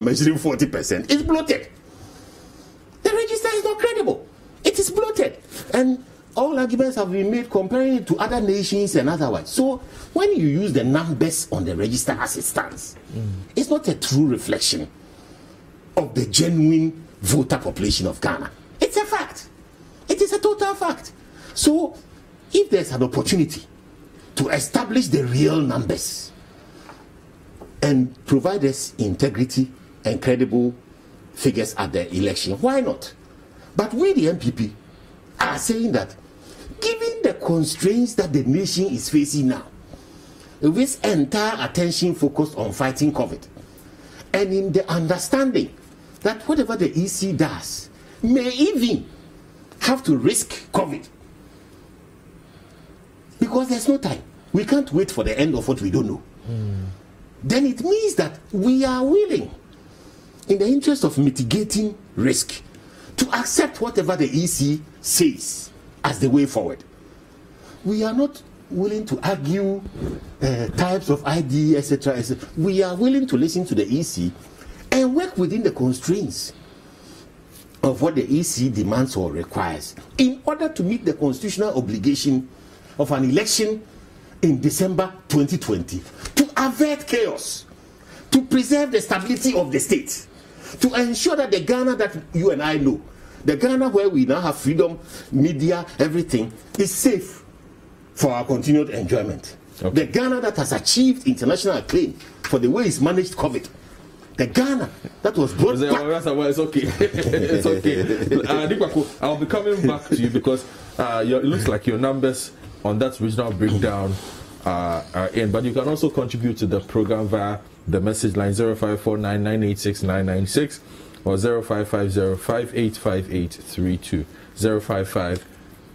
measuring 40%. It's bloated. The register is not credible. It is bloated. And all arguments have been made comparing it to other nations and otherwise. So when you use the numbers on the register as it stands, it's not a true reflection of the genuine voter population of Ghana. It's a fact. It is a total fact. So if there's an opportunity to establish the real numbers and provide us integrity and credible figures at the election, why not? But we, the MPP, are saying that given the constraints that the nation is facing now, with entire attention focused on fighting COVID, and in the understanding that whatever the EC does may even have to risk COVID, because there's no time. We can't wait for the end of what we don't know. Then it means that we are willing, in the interest of mitigating risk, to accept whatever the EC says as the way forward. We are not willing to argue types of ID, etc., etc. We are willing to listen to the EC and work within the constraints of what the EC demands or requires in order to meet the constitutional obligation of an election in December 2020, to avert chaos, to preserve the stability of the state, to ensure that the Ghana that you and I know, the Ghana where we now have freedom, media, everything, is safe for our continued enjoyment. Okay. The Ghana that has achieved international acclaim for the way it's managed COVID. The Ghana that was brought back. It's okay. It's okay. I'll be coming back to you because it looks like your numbers on that regional breakdown are in, but you can also contribute to the program via the message line 0549986996 or 0550585832,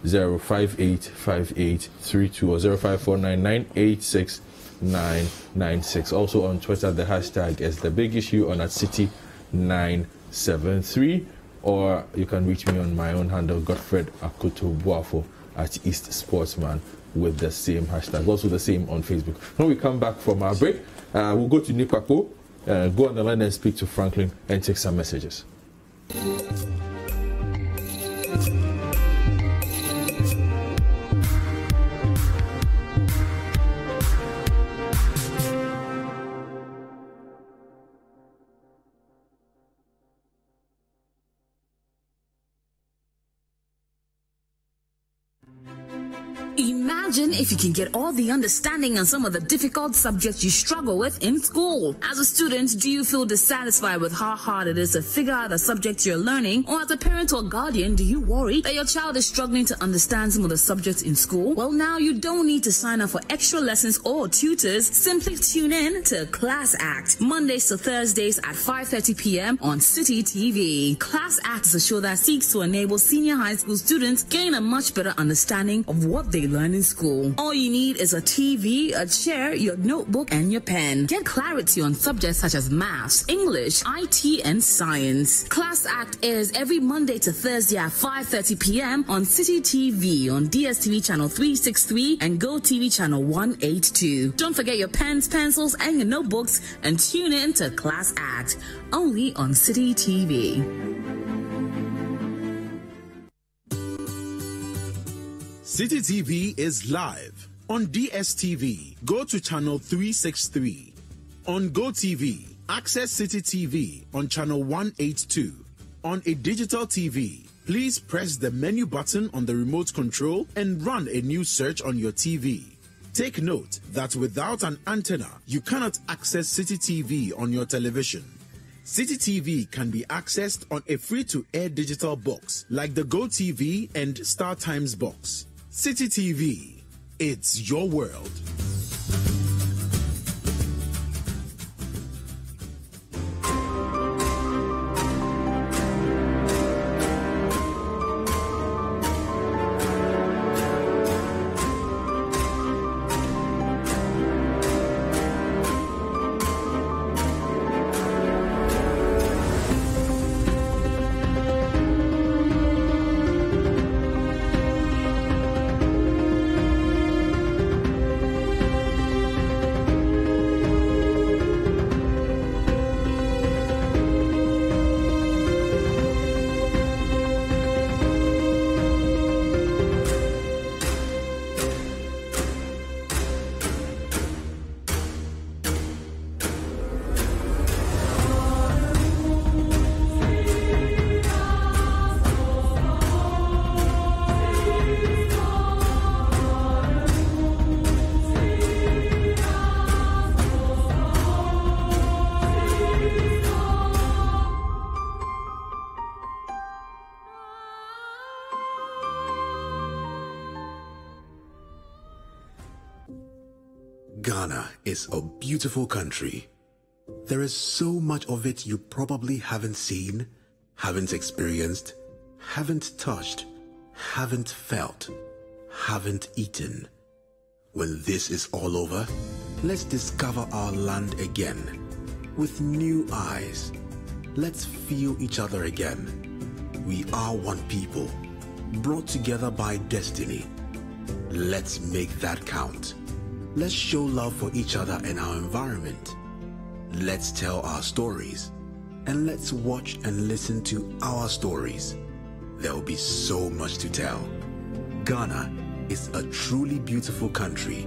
0550585832 or 0549986996. Also on Twitter, the hashtag is the big issue on at City973, or you can reach me on my own handle, Godfred Akoto Boafo at East Sportsman, with the same hashtag, also the same on Facebook. When we come back from our break, we'll go to Nipako, go on the line and speak to Franklin and take some messages. Imagine if you can get all the understanding on some of the difficult subjects you struggle with in school. As a student, do you feel dissatisfied with how hard it is to figure out the subjects you're learning? Or as a parent or guardian, do you worry that your child is struggling to understand some of the subjects in school? Well, now you don't need to sign up for extra lessons or tutors. Simply tune in to Class Act, Mondays to Thursdays at 5:30 p.m. on City TV. Class Act is a show that seeks to enable senior high school students gain a much better understanding of what they learn in school. All you need is a TV, a chair, your notebook, and your pen. Get clarity on subjects such as maths, English, IT, and science. Class Act airs every Monday to Thursday at 5:30 p.m. on City TV on DSTV channel 363 and GoTV channel 182. Don't forget your pens, pencils, and your notebooks, and tune in to Class Act, only on City TV. City TV is live on DSTV. Go to channel 363. On GoTV, access City TV on channel 182. On a digital TV, please press the menu button on the remote control and run a new search on your TV. Take note that without an antenna, you cannot access City TV on your television. City TV can be accessed on a free-to-air digital box like the GoTV and StarTimes box. City TV, it's your world. Ghana is a beautiful country. There is so much of it you probably haven't seen, haven't experienced, haven't touched, haven't felt, haven't eaten. When this is all over, let's discover our land again with new eyes. Let's feel each other again. We are one people, brought together by destiny. Let's make that count. Let's show love for each other and our environment. Let's tell our stories, and let's watch and listen to our stories. There will be so much to tell. Ghana is a truly beautiful country.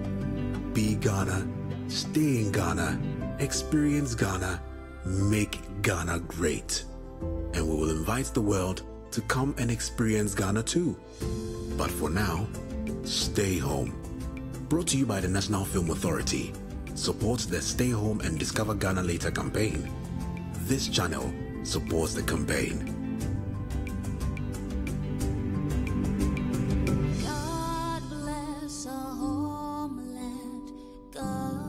Be Ghana, stay in Ghana, experience Ghana, make Ghana great. And we will invite the world to come and experience Ghana too. But for now, stay home. Brought to you by the National Film Authority. Supports the Stay Home and Discover Ghana Later campaign. This channel supports the campaign. God bless our homeland, Ghana.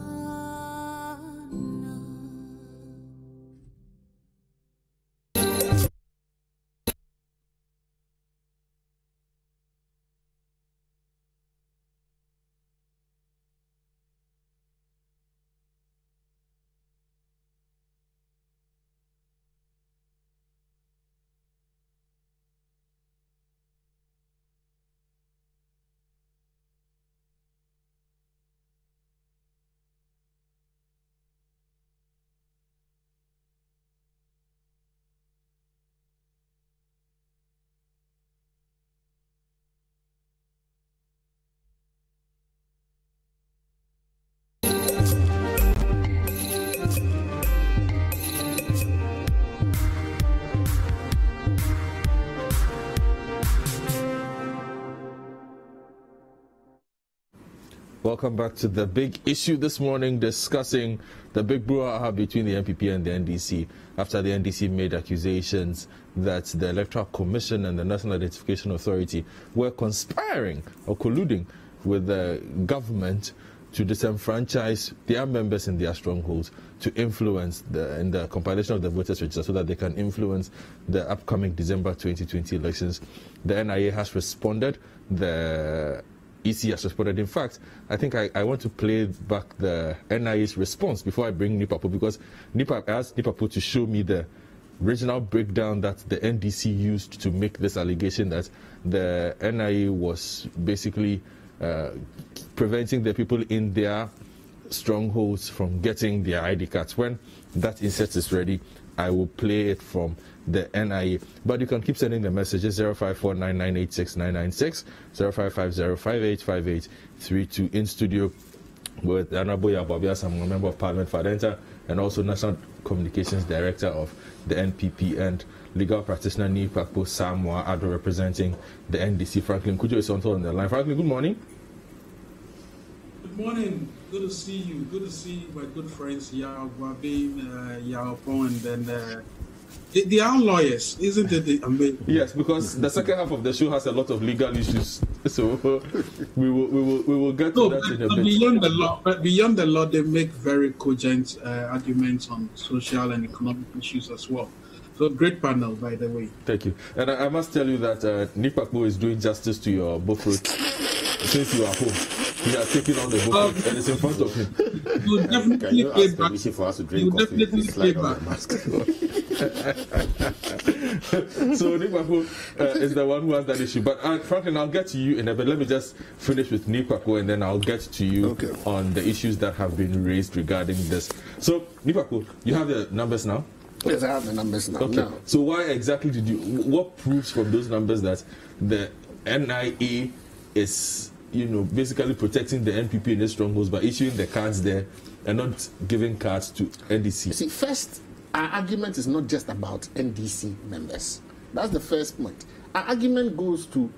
Welcome back to the big issue this morning, discussing the big brouhaha between the NPP and the NDC after the NDC made accusations that the Electoral Commission and the National Identification Authority were conspiring or colluding with the government to disenfranchise their members in their strongholds, to influence in the compilation of the voters register so that they can influence the upcoming December 2020 elections. The NIA has responded. The EC has responded. In fact, I think I want to play back the NIA's response before I bring Nipapo, because I asked Nipapo to show me the regional breakdown that the NDC used to make this allegation that the NIA was basically preventing the people in their strongholds from getting their ID cards. When that insert is ready, I will play it from the NIA. But you can keep sending the messages 0549986996, 0550585832 in studio with Anaboya Babias, I'm a member of Parliament for Adenta, and also National Communications Director of the NPP, and legal practitioner Nipapo Samoa Ado representing the NDC. Franklin Kujo is on the line. Franklin, good morning. Good morning. Good to see you. Good to see my good friends Yao Guabin, Yao Pong, and then they are lawyers, isn't it? Yes, because the second half of the show has a lot of legal issues, so we will get to that in a bit. Beyond the law, they make very cogent arguments on social and economic issues as well. So great panel, by the way. Thank you. And I must tell you that Nipapo is doing justice to your book since you are home. He has taken on the book and it's in front of him. You definitely play back. For us to drink coffee, Play back. So Nipapo is the one who has that issue. But Franklin, I'll get to you in a bit. Let me just finish with Nipapo and then I'll get to you on the issues that have been raised regarding this. So Nipapo, you have the numbers now? Yes, I have the numbers now. Okay. So why exactly what proves from those numbers that the NIA is, basically protecting the NPP in the strongholds by issuing the cards there and not giving cards to NDC? See, first, our argument is not just about NDC members. That's the first point. Our argument goes to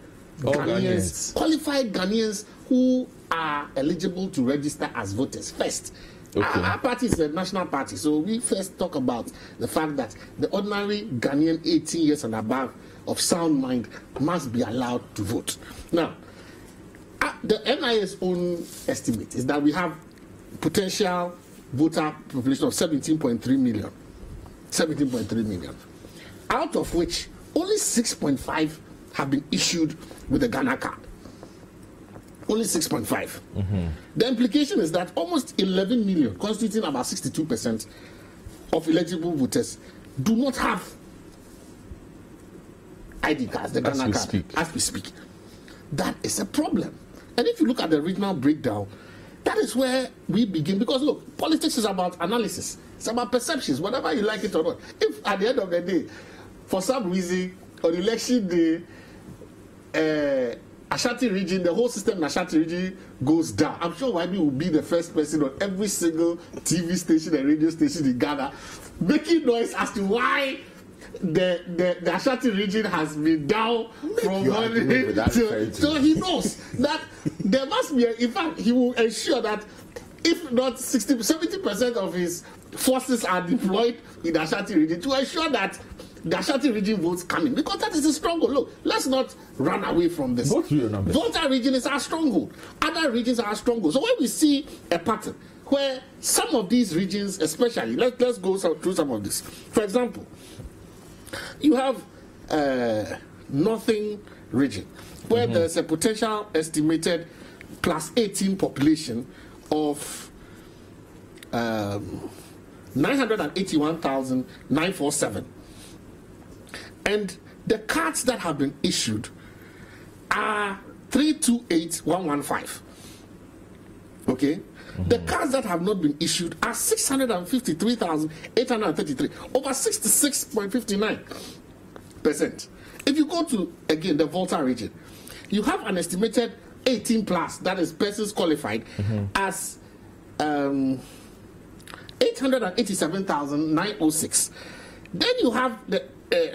Ghanaians, qualified Ghanaians who are eligible to register as voters first. Okay. Our party is a national party, so we first talk about the fact that the ordinary Ghanaian 18 years and above of sound mind must be allowed to vote. Now, the NIA's own estimate is that we have potential voter population of 17.3 million. 17.3 million. Out of which only 6.5 have been issued with the Ghana card. Only 6.5. The implication is that almost 11 million, constituting about 62% of eligible voters, do not have ID cards, the Ghana card, as we speak. That is a problem. And if you look at the regional breakdown, that is where we begin. Because look, politics is about analysis. It's about perceptions, whether you like it or not. If at the end of the day, for some reason, on election day, Ashanti region, the whole system in Ashanti region goes down, I'm sure YB will be the first person on every single TV station and radio station in Ghana making noise as to why the Ashanti region has been down from one to, so he knows that there must be in fact he will ensure that if not 70% of his forces are deployed in the Ashanti region to ensure that the Ashanti region votes come in, because that is a stronghold. Look, let's not run away from this. Volta region is our stronghold. Other regions are our stronghold. So when we see a pattern where some of these regions, especially, let's go through some of this. For example, you have Northern region, where there's a potential estimated plus 18 population of 981,947. And the cards that have been issued are 328,115. Okay? The cards that have not been issued are 653,833, over 66.59%. If you go to, again, the Volta region, you have an estimated 18 plus, that is persons qualified, as 887,906. Then you have the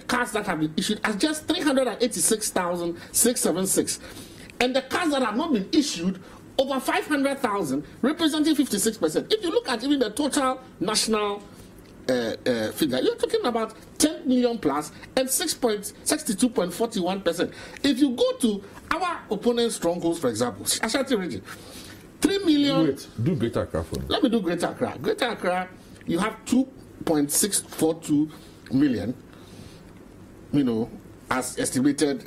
cards that have been issued as just 386,676. And the cards that have not been issued, over 500,000, representing 56%. If you look at even the total national figure, you're talking about 10 million plus and 62.41%. If you go to our opponent's strongholds, for example, Ashanti region, 3 million. Wait, do Greater Accra for me. Let me do Greater Accra. Greater Accra, you have 2.642 million, as estimated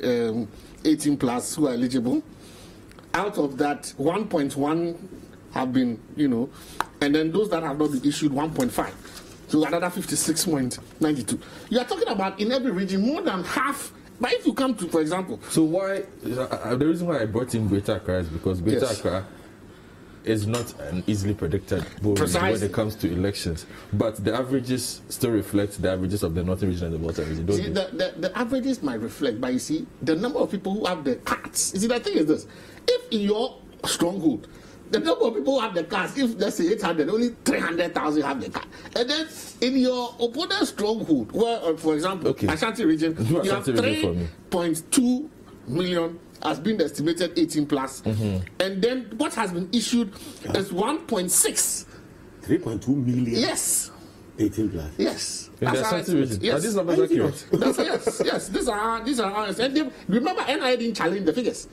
18 plus who are eligible. Out of that, 1.1 have been, and then those that have not been issued, 1.5. So another 56.92. You are talking about in every region more than half. But if you come to, for example, so why the reason why I brought in Greater Accra is because Greater Accra is not an easily predicted when it comes to elections, but the averages still reflect the averages of the Northern region and the Volta region. See, the averages might reflect, but you see, the number of people who have the cards. You see, the thing is this: if in your stronghold, the number of people who have the cards, if let's say 800, only 300,000 have the card, and then in your opponent's stronghold, where, for example, Ashanti region, you have 3.2 million. Has been estimated 18 plus, and then what has been issued is 1.6. 3.2 million. Yes. 18 plus. Yes. In the Ashanti region. Yes. Are these numbers accurate? Yes. These are honest. And they, remember, NIA didn't challenge the figures.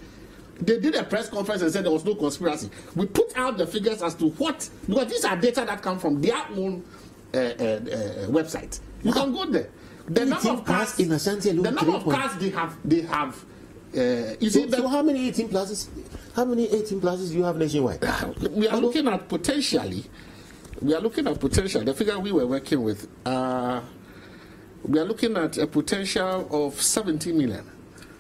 They did a press conference and said there was no conspiracy. We put out the figures as to what, because these are data that come from their own website. You can go there. The number of cars in Ashanti alone, the number of cars they have. So how many 18 pluses? How many 18 pluses do you have nationwide? We are looking at potentially. The figure we were working with. We are looking at a potential of 17 million.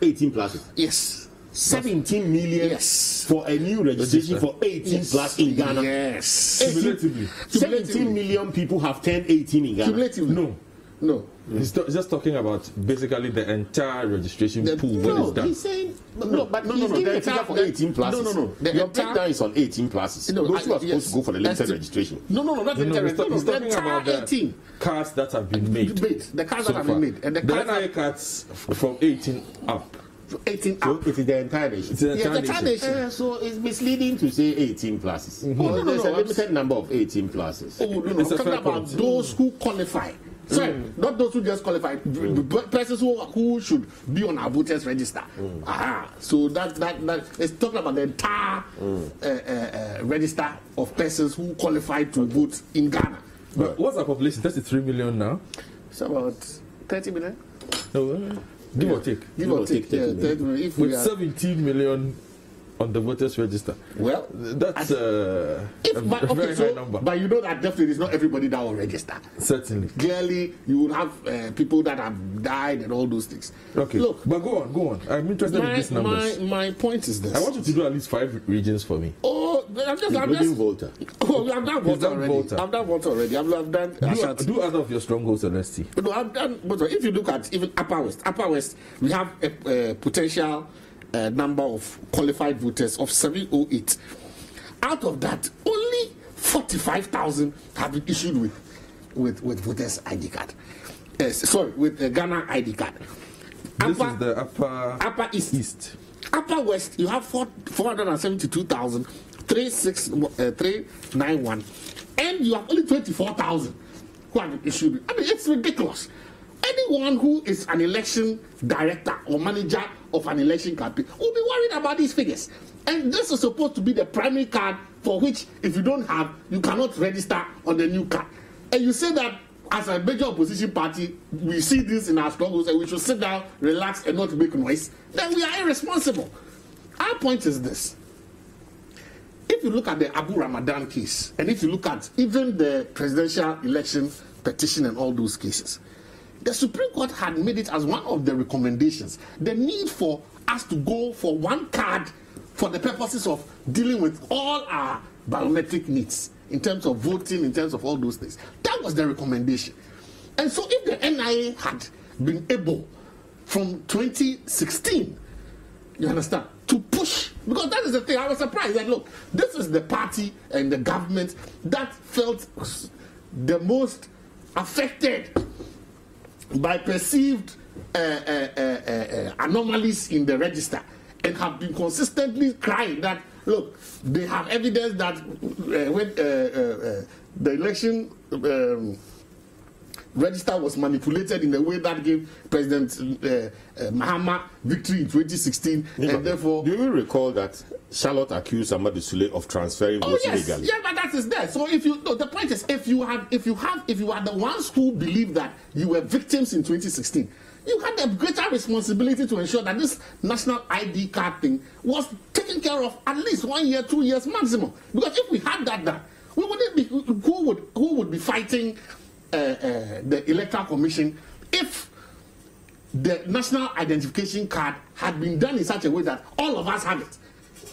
18 pluses. Yes. 17 million. Yes. For a new registration for 18 plus in Ghana. Yes. Cumulatively. 17 million people have turned 18 in Ghana. Cumulatively. No. He's just talking about basically the entire registration pool when it's done. He's saying but he's giving a figure for 18 pluses. No. Your breakdown is on 18 pluses. Those who are supposed to go for the limited registration. Not limited. He's talking about the 18 cards that have been made. The cards that have been made, and the NIA cards from 18 up. 18 so up. it is the entire nation. It's the entire nation. So it's misleading to say 18 pluses. There's a limited number of 18 pluses. I'm talking about those who qualify. Sorry, not those who just qualified. Persons who should be on our voters register. So that it's talking about the entire register of persons who qualified to vote in Ghana. But what's our population? 33 million now. It's about 30 million. No, give or take. Give or take. 30 million. If with 17 million on the voters register. Well, that's a very high number. But you know that definitely is not everybody that will register. Certainly. Clearly, you will have people that have died and all those things. Okay. Look, but go on. I'm interested in these numbers. My point is this. I want you to do at least 5 regions for me. Oh, I'm just Volta. Oh, I've done Volta already. I've done Volta already. I've done. Do other of your strongholds and let's see. No, I've done. But if you look at even Upper West, we have a potential number of qualified voters of 708. Out of that, only 45,000 have been issued with voters ID card. With the Ghana ID card. This is the Upper East. Upper West, you have 472,391, and you have only 24,000 who have been issued. I mean, it's ridiculous. Anyone who is an election director or manager of an election campaign will be worried about these figures. And this is supposed to be the primary card for which, if you don't have, you cannot register on the new card. And you say that as a major opposition party, we see this in our struggles and we should sit down, relax, and not make noise. Then we are irresponsible. Our point is this. If you look at the Abu Ramadan case, and if you look at even the presidential election petition and all those cases, the Supreme Court had made it as one of the recommendations, the need for us to go for one card for the purposes of dealing with all our biometric needs in terms of voting, in terms of all those things. That was the recommendation. And so if the NIA had been able from 2016, you understand, to push, because that is the thing, I was surprised that, look, this is the party and the government that felt the most affected by perceived anomalies in the register and have been consistently crying that, look, they have evidence that when the election register was manipulated in a way that gave President Mahama victory in 2016, and therefore... Do you recall that Charlotte accused Amadou Sule of transferring votes illegally? Yeah, but that is there. So the point is, if you are the ones who believe that you were victims in 2016, you had a greater responsibility to ensure that this national ID card thing was taken care of at least 1 year, 2 years maximum. Because if we had that done, we wouldn't be who would be fighting the Electoral Commission if the national identification card had been done in such a way that all of us have it.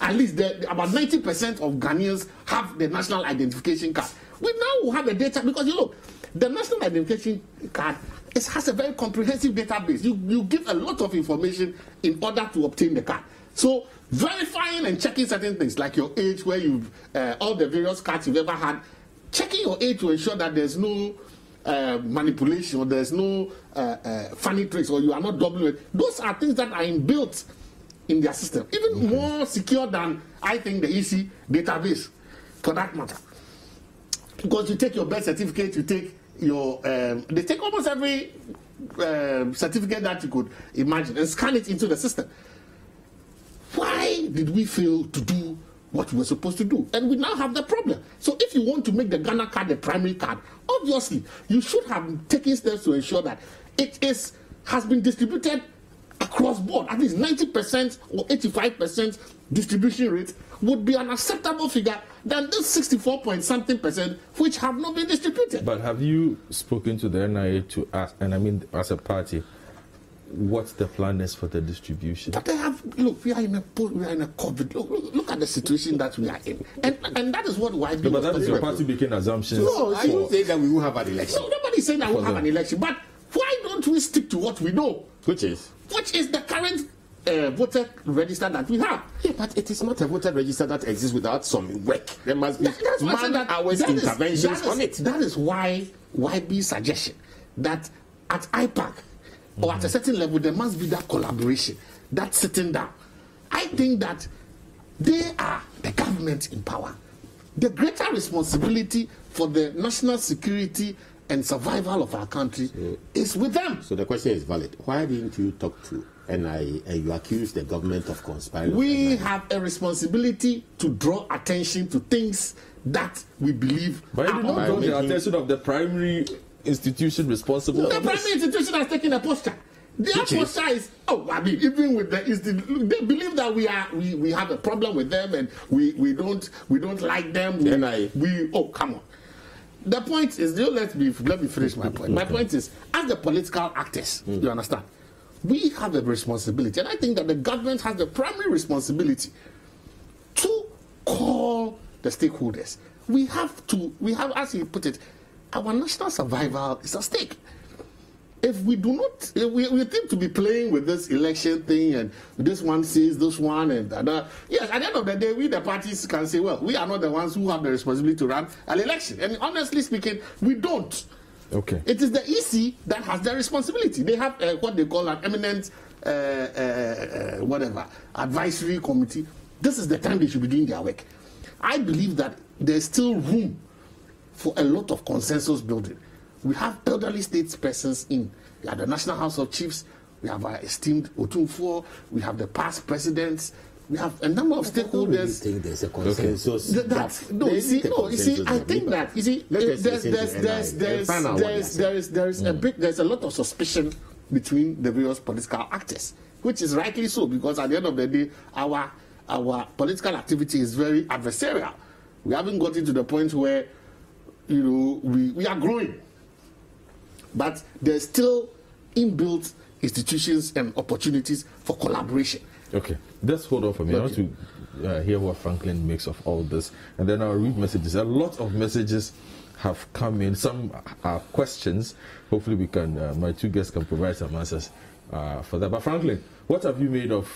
At least about 90% of Ghanaians have the national identification card. We now will have a data, because you look, the national identification card has a very comprehensive database. You give a lot of information in order to obtain the card. So verifying and checking certain things like your age, where you've all the various cards you've ever had, checking your age to ensure that there's no manipulation or there's no funny tricks or you are not doubling it. Those are things that are inbuilt in their system, even more secure than I think the EC database, for that matter. Because you take your birth certificate, you take your they take almost every certificate that you could imagine and scan it into the system. Why did we fail to do what we were supposed to do? And we now have the problem. So if you want to make the Ghana card the primary card, obviously you should have taken steps to ensure that it has been distributed across board. At least 90% or 85% distribution rate would be an acceptable figure than this 64-point-something% which have not been distributed. But have you spoken to the NIA to ask, and I mean as a party, what the plan is for the distribution? But they have, look, we are in a COVID. Look at the situation that we are in, and that is what YB. No, but that is your party making assumptions. No, are you saying that we will have an election? No, nobody's saying that we'll have an election. But why don't we stick to what we know? Which is the current voter register that we have. Yeah, but it is not a voter register that exists without some work. There must be man-hours interventions on it. That is why YB's suggestion that at IPAC or at a certain level there must be that collaboration, that sitting down. I think that they are the government in power. The greater responsibility for the national security and survival of our country is with them. So the question is valid. Why didn't you talk to NIA and you accuse the government of conspiring? We have a responsibility to draw attention to things that we believe. But you did not draw the attention of the primary institution responsible. The primary institution has taken a posture. Their posture is, even with they believe that we have a problem with them and we don't like them. Come on. The point is, let me finish my point. My point is, as the political actors, you understand, we have a responsibility, and I think that the government has the primary responsibility to call the stakeholders. We have, as you put it, our national survival is at stake. If we do not, we seem to be playing with this election thing, and this one says this one and that. Yes, at the end of the day, we the parties can say, well, we are not the ones who have the responsibility to run an election. And honestly speaking, we don't. Okay. It is the EC that has the responsibility. They have what they call an eminent, advisory committee. This is the time they should be doing their work. I believe that there's still room for a lot of consensus building. We have elderly statespersons in. We have the National House of Chiefs. We have our esteemed Otumfuo. We have the past presidents. We have a number of stakeholders. I think there's a consensus. I think that there's a lot of suspicion between the various political actors, which is rightly so, because at the end of the day, our political activity is very adversarial. We haven't gotten to the point where we are growing. But there's still inbuilt institutions and opportunities for collaboration. Okay, just hold on for me. I want to hear what Franklin makes of all this, and then I'll read messages. A lot of messages have come in. Some are questions. Hopefully we can, my two guests can provide some answers for that. But Franklin, what have you made of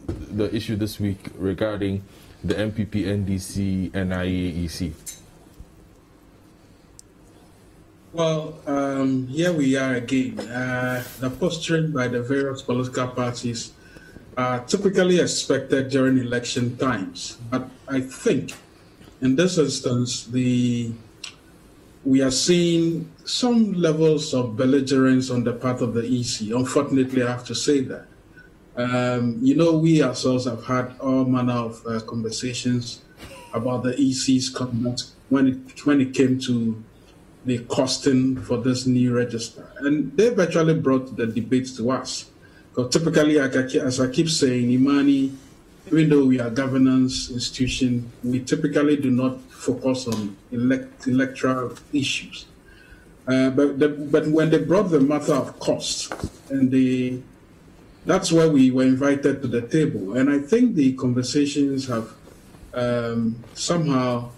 the issue this week regarding the MPP, NDC, NIA, EC? Well, here we are again. The posturing by the various political parties are typically expected during election times. But I think in this instance, we are seeing some levels of belligerence on the part of the EC. Unfortunately, I have to say that. We ourselves have had all manner of conversations about the EC's conduct when it came to the costing for this new register. And they've actually brought the debate to us. Because typically, as I keep saying, Imani, even though we are a governance institution, we typically do not focus on electoral issues. But when they brought the matter of cost, and that's where we were invited to the table. And I think the conversations have somehow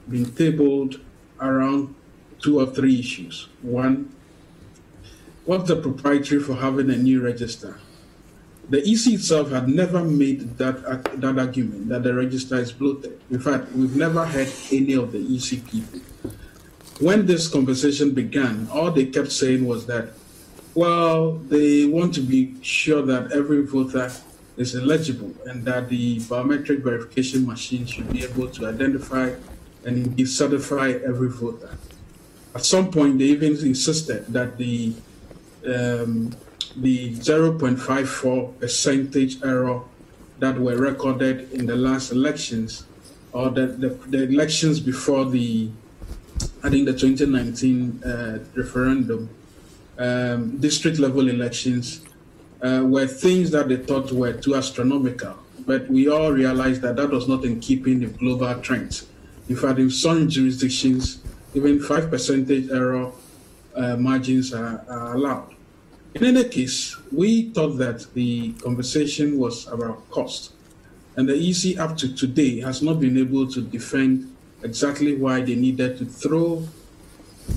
been tabled around 2 or 3 issues. One, what's the proprietary for having a new register? The EC itself had never made that argument that the register is bloated. In fact, we've never heard any of the EC people. When this conversation began, all they kept saying was that, well, they want to be sure that every voter is eligible and that the biometric verification machine should be able to identify and indeed certify every voter. At some point, they even insisted that the 0.54% error that were recorded in the last elections, or the elections before the 2019 referendum, district level elections, were things that they thought were too astronomical. But we all realized that that was not in keeping with global trends. In fact, in some jurisdictions, even 5% error margins are allowed. In any case, we thought that the conversation was about cost. And the EC up to today has not been able to defend exactly why they needed to throw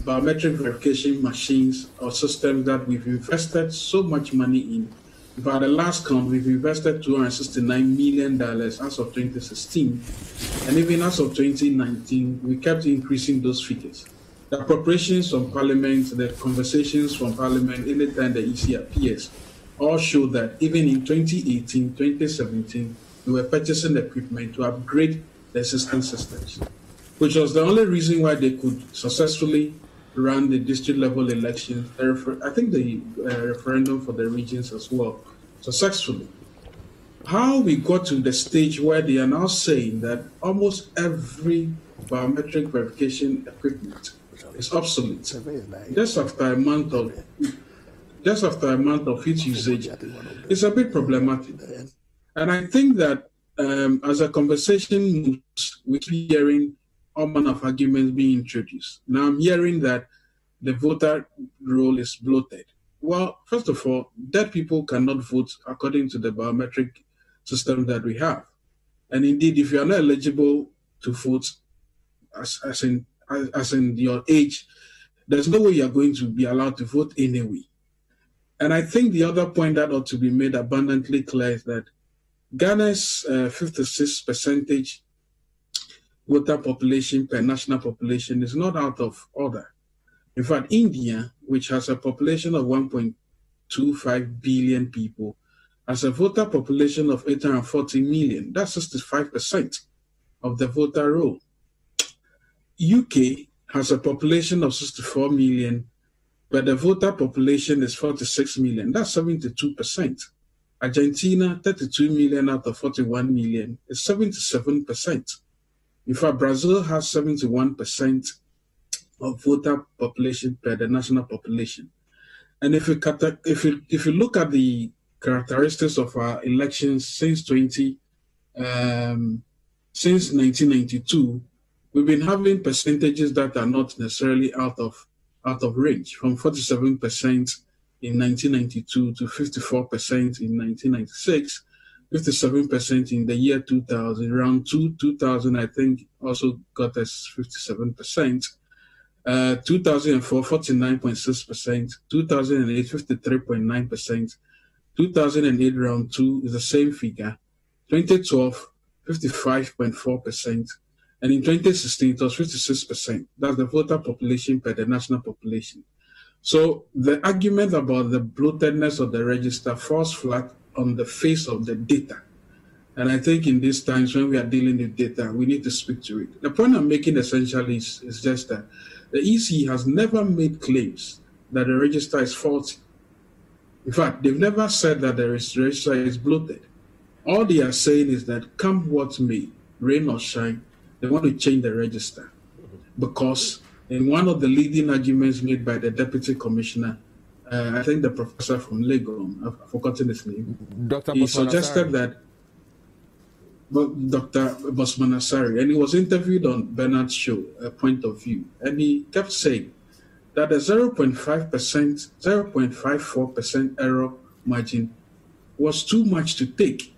biometric verification machines or systems that we've invested so much money in. By the last count, we've invested $269 million as of 2016. And even as of 2019, we kept increasing those figures. The appropriations from Parliament, the conversations from Parliament, anytime the EC appears, all show that even in 2018, 2017, we were purchasing equipment to upgrade the existing systems, which was the only reason why they could successfully ran the district level elections, I think the referendum for the regions as well, successfully. How we got to the stage where they are now saying that almost every biometric verification equipment is obsolete just after a month of its usage, it's a bit problematic. And I think that as a conversation moves, we keep hearing all manner of arguments being introduced. Now I'm hearing that the voter roll is bloated. Well, first of all, dead people cannot vote according to the biometric system that we have. And indeed, if you are not eligible to vote as in your age, there's no way you're going to be allowed to vote anyway. And I think the other point that ought to be made abundantly clear is that Ghana's 56% voter population per national population is not out of order. In fact, India, which has a population of 1.25 billion people, has a voter population of 840 million. That's 65% of the voter roll. UK has a population of 64 million, but the voter population is 46 million. That's 72%. Argentina, 32 million out of 41 million, is 77%. In fact, Brazil has 71% of voter population per the national population. And if you look at the characteristics of our elections since 1992, we've been having percentages that are not necessarily out of range, from 47% in 1992 to 54% in 1996, 57% in the year 2000, round 2000, I think, also got us 57%. 2004, 49.6%, 2008, 53.9%, 2008 round 2 is the same figure, 2012, 55.4%, and in 2016 it was 56%. That's the voter population per the national population. So the argument about the bloatedness of the register falls flat on the face of the data. And I think in these times when we are dealing with data, we need to speak to it. The point I'm making essentially is just that the EC has never made claims that the register is faulty. In fact, they've never said that the register is bloated. All they are saying is that come what may, rain or shine, they want to change the register. Because in one of the leading arguments made by the deputy commissioner, I think the professor from Legon, I've forgotten his name, he suggested that Dr. Bosman Asari, and he was interviewed on Bernard's show, A Point of View, and he kept saying that the 0.54% error margin was too much to take.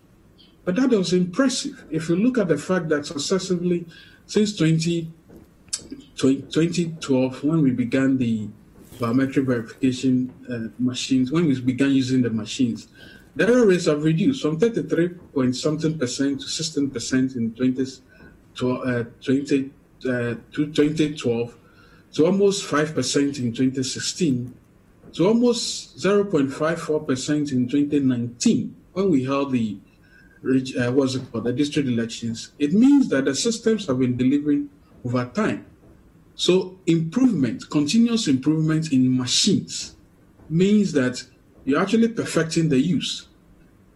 But that was impressive. If you look at the fact that successively since 2012, when we began the biometric verification machines, when we began using the machines, the error rates have reduced from 33-point-something% to 16% in 2012 to almost 5% in 2016 to almost 0.54% in 2019 when we held the the district elections. It means that the systems have been delivering over time. So continuous improvement in machines means that you're actually perfecting the use.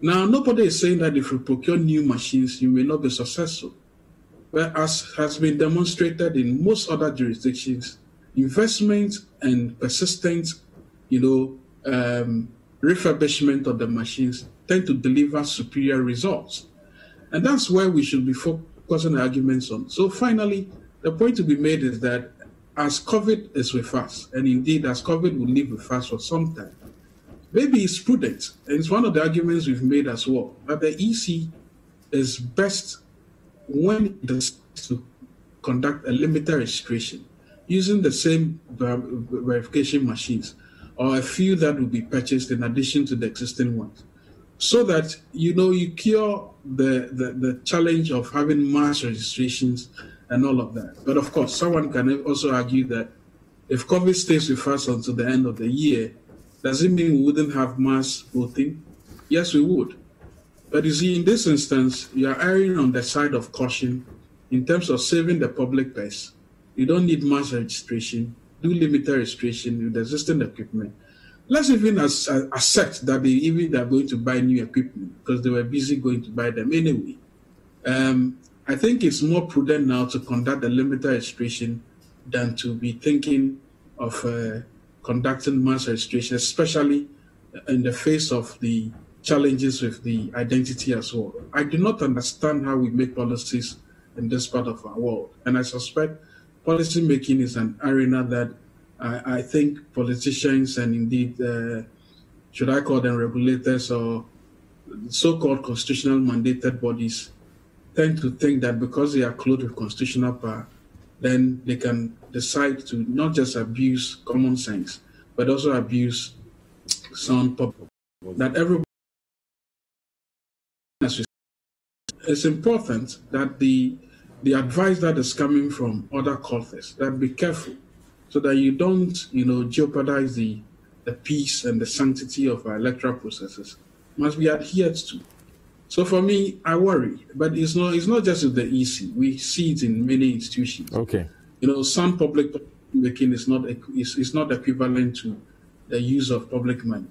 Now, nobody is saying that if you procure new machines, you may not be successful. But as has been demonstrated in most other jurisdictions, investment and persistent, refurbishment of the machines tend to deliver superior results. And that's where we should be focusing arguments on. So finally, the point to be made is that as COVID is with us, and indeed as COVID will live with us for some time, maybe it's prudent, and it's one of the arguments we've made as well, that the EC is best when it decides to conduct a limited registration using the same verification machines or a few that will be purchased in addition to the existing ones, so that you cure the challenge of having mass registrations and all of that. But of course, someone can also argue that if COVID stays with us until the end of the year, does it mean we wouldn't have mass voting? Yes, we would. But you see, in this instance, you are erring on the side of caution in terms of saving the public purse. You don't need mass registration. do limited registration with existing equipment. Let's even accept that they are going to buy new equipment because they were busy going to buy them anyway. I think it's more prudent now to conduct a limited registration than to be thinking of conducting mass registration, especially in the face of the challenges with the identity as well. I do not understand how we make policies in this part of our world. And I suspect policy making is an arena that I think politicians and indeed, should I call them regulators or so-called constitutional mandated bodies, tend to think that because they are clothed with constitutional power, then they can decide to not just abuse common sense, but also abuse sound public. That everybody, it's important that the advice that is coming from other quarters, that be careful, so that you don't, jeopardize the peace and the sanctity of our electoral processes, must be adhered to. So for me, I worry, but it's not just with the EC. We see it in many institutions. Okay. Some public making is not equivalent to the use of public money.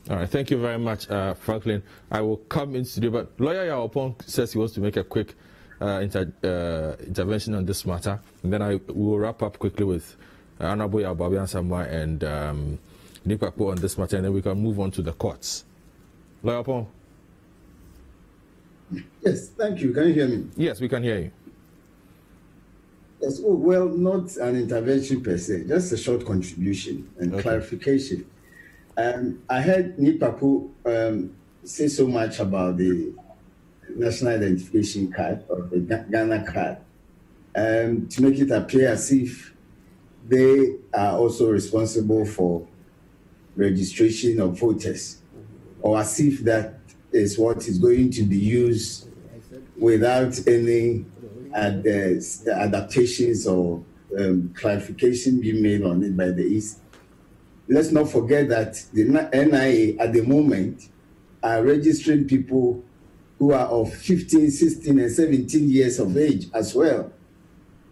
All right, thank you very much, Franklin. I will come in studio, but Lawyer Yaopong says he wants to make a quick intervention on this matter, and then we will wrap up quickly with Anaboya Babian Samwa and Nipapo on this matter, and then we can move on to the courts. Lawyer Yaopong. Yes, thank you. Can you hear me? Yes, we can hear you. Yes, well, not an intervention per se, just a short contribution and clarification. I heard Nipapo say so much about the national identification card or the Ghana card to make it appear as if they are also responsible for registration of voters, or as if that is what is going to be used without any adaptations or clarification being made on it by the East. Let's not forget that the NIA at the moment are registering people who are of 15, 16, and 17 years of age as well.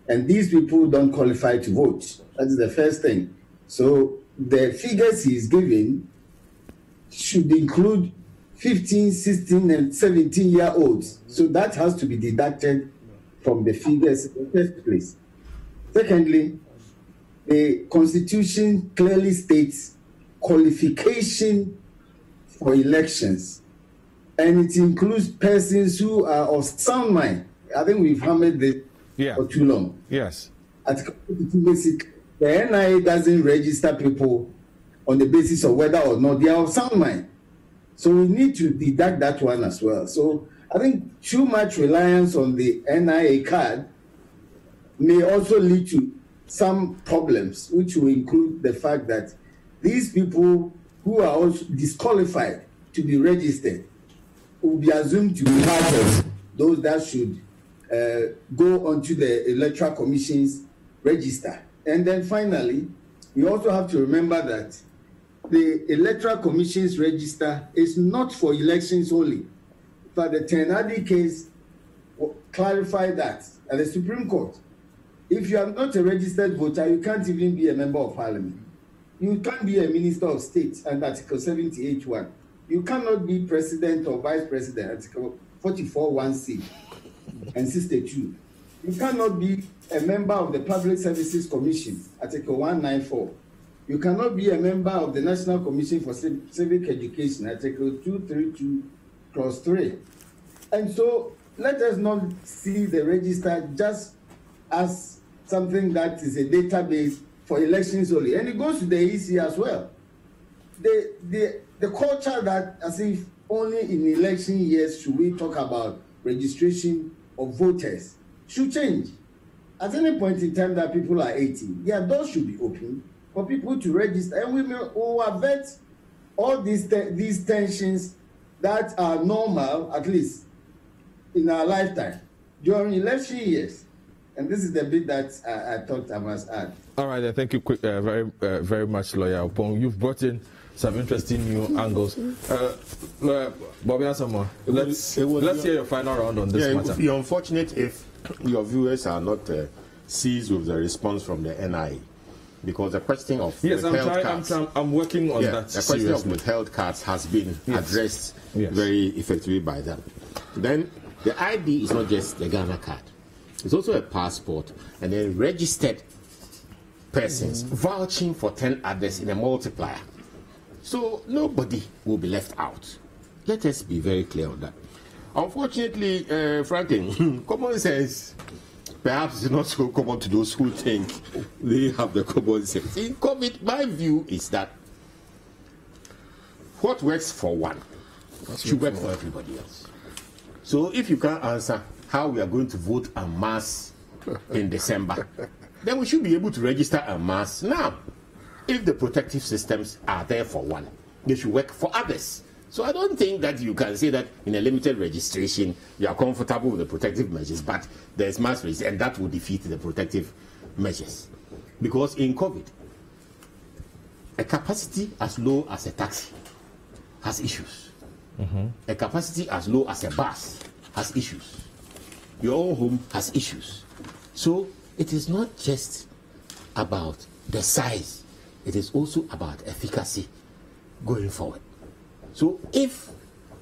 And these people don't qualify to vote. That is the first thing. So the figures he is giving should include 15, 16, and 17-year-olds. So that has to be deducted from the figures in the first place. Secondly, the Constitution clearly states qualification for elections, and it includes persons who are of sound mind. I think we've hammered this for too long. Yes. Article 22 basic, the NIA doesn't register people on the basis of whether or not they are of sound mind. So we need to deduct that one as well. So I think too much reliance on the NIA card may also lead to some problems, which will include the fact that these people who are also disqualified to be registered will be assumed to be part of those that should go onto the Electoral Commission's register. And then finally, we also have to remember that the Electoral Commission's register is not for elections only. But the Tenadi case clarified that at the Supreme Court. If you are not a registered voter, you can't even be a member of parliament. You can't be a minister of state under Article 78(1). You cannot be president or vice president, Article 44(1)(c) and 62. You cannot be a member of the Public Services Commission, Article 194. You cannot be a member of the National Commission for Civic Education, Article 232, Clause 3. And so let us not see the register just as something that is a database for elections only. And it goes to the EC as well. The culture that as if only in election years should we talk about registration of voters should change. At any point in time that people are 18, their doors should be open for people to register, and we will avert all these tensions that are normal, at least in our lifetime, during election years. And this is the bit that I thought I must add. All right, then, thank you very much, Lawyer Opong. You've brought in some interesting new angles. Lawyer Bobby Asamoah, let's hear your final round on this matter. It would be unfortunate if your viewers are not seized with the response from the NIA. because the question of yes, withheld cards, I'm working on that. The question seriously. of withheld cards has been addressed Yes. very effectively by them. Then the ID is not just the Ghana card; it's also a passport and then registered persons vouching for 10 others in a multiplier. So nobody will be left out. Let us be very clear on that. Unfortunately, Franklin, common sense perhaps is not so common to those who think they have the common sense. In COVID, my view is that what works for one should work for everybody else. So if you can't answer how we are going to vote en masse in December, then we should be able to register en masse now. If the protective systems are there for one, they should work for others. So I don't think that you can say that in a limited registration you are comfortable with the protective measures, but there's mass risk, and that will defeat the protective measures. Because in COVID, a capacity as low as a taxi has issues. A capacity as low as a bus has issues. Your own home has issues. So it is not just about the size, it is also about efficacy going forward. So if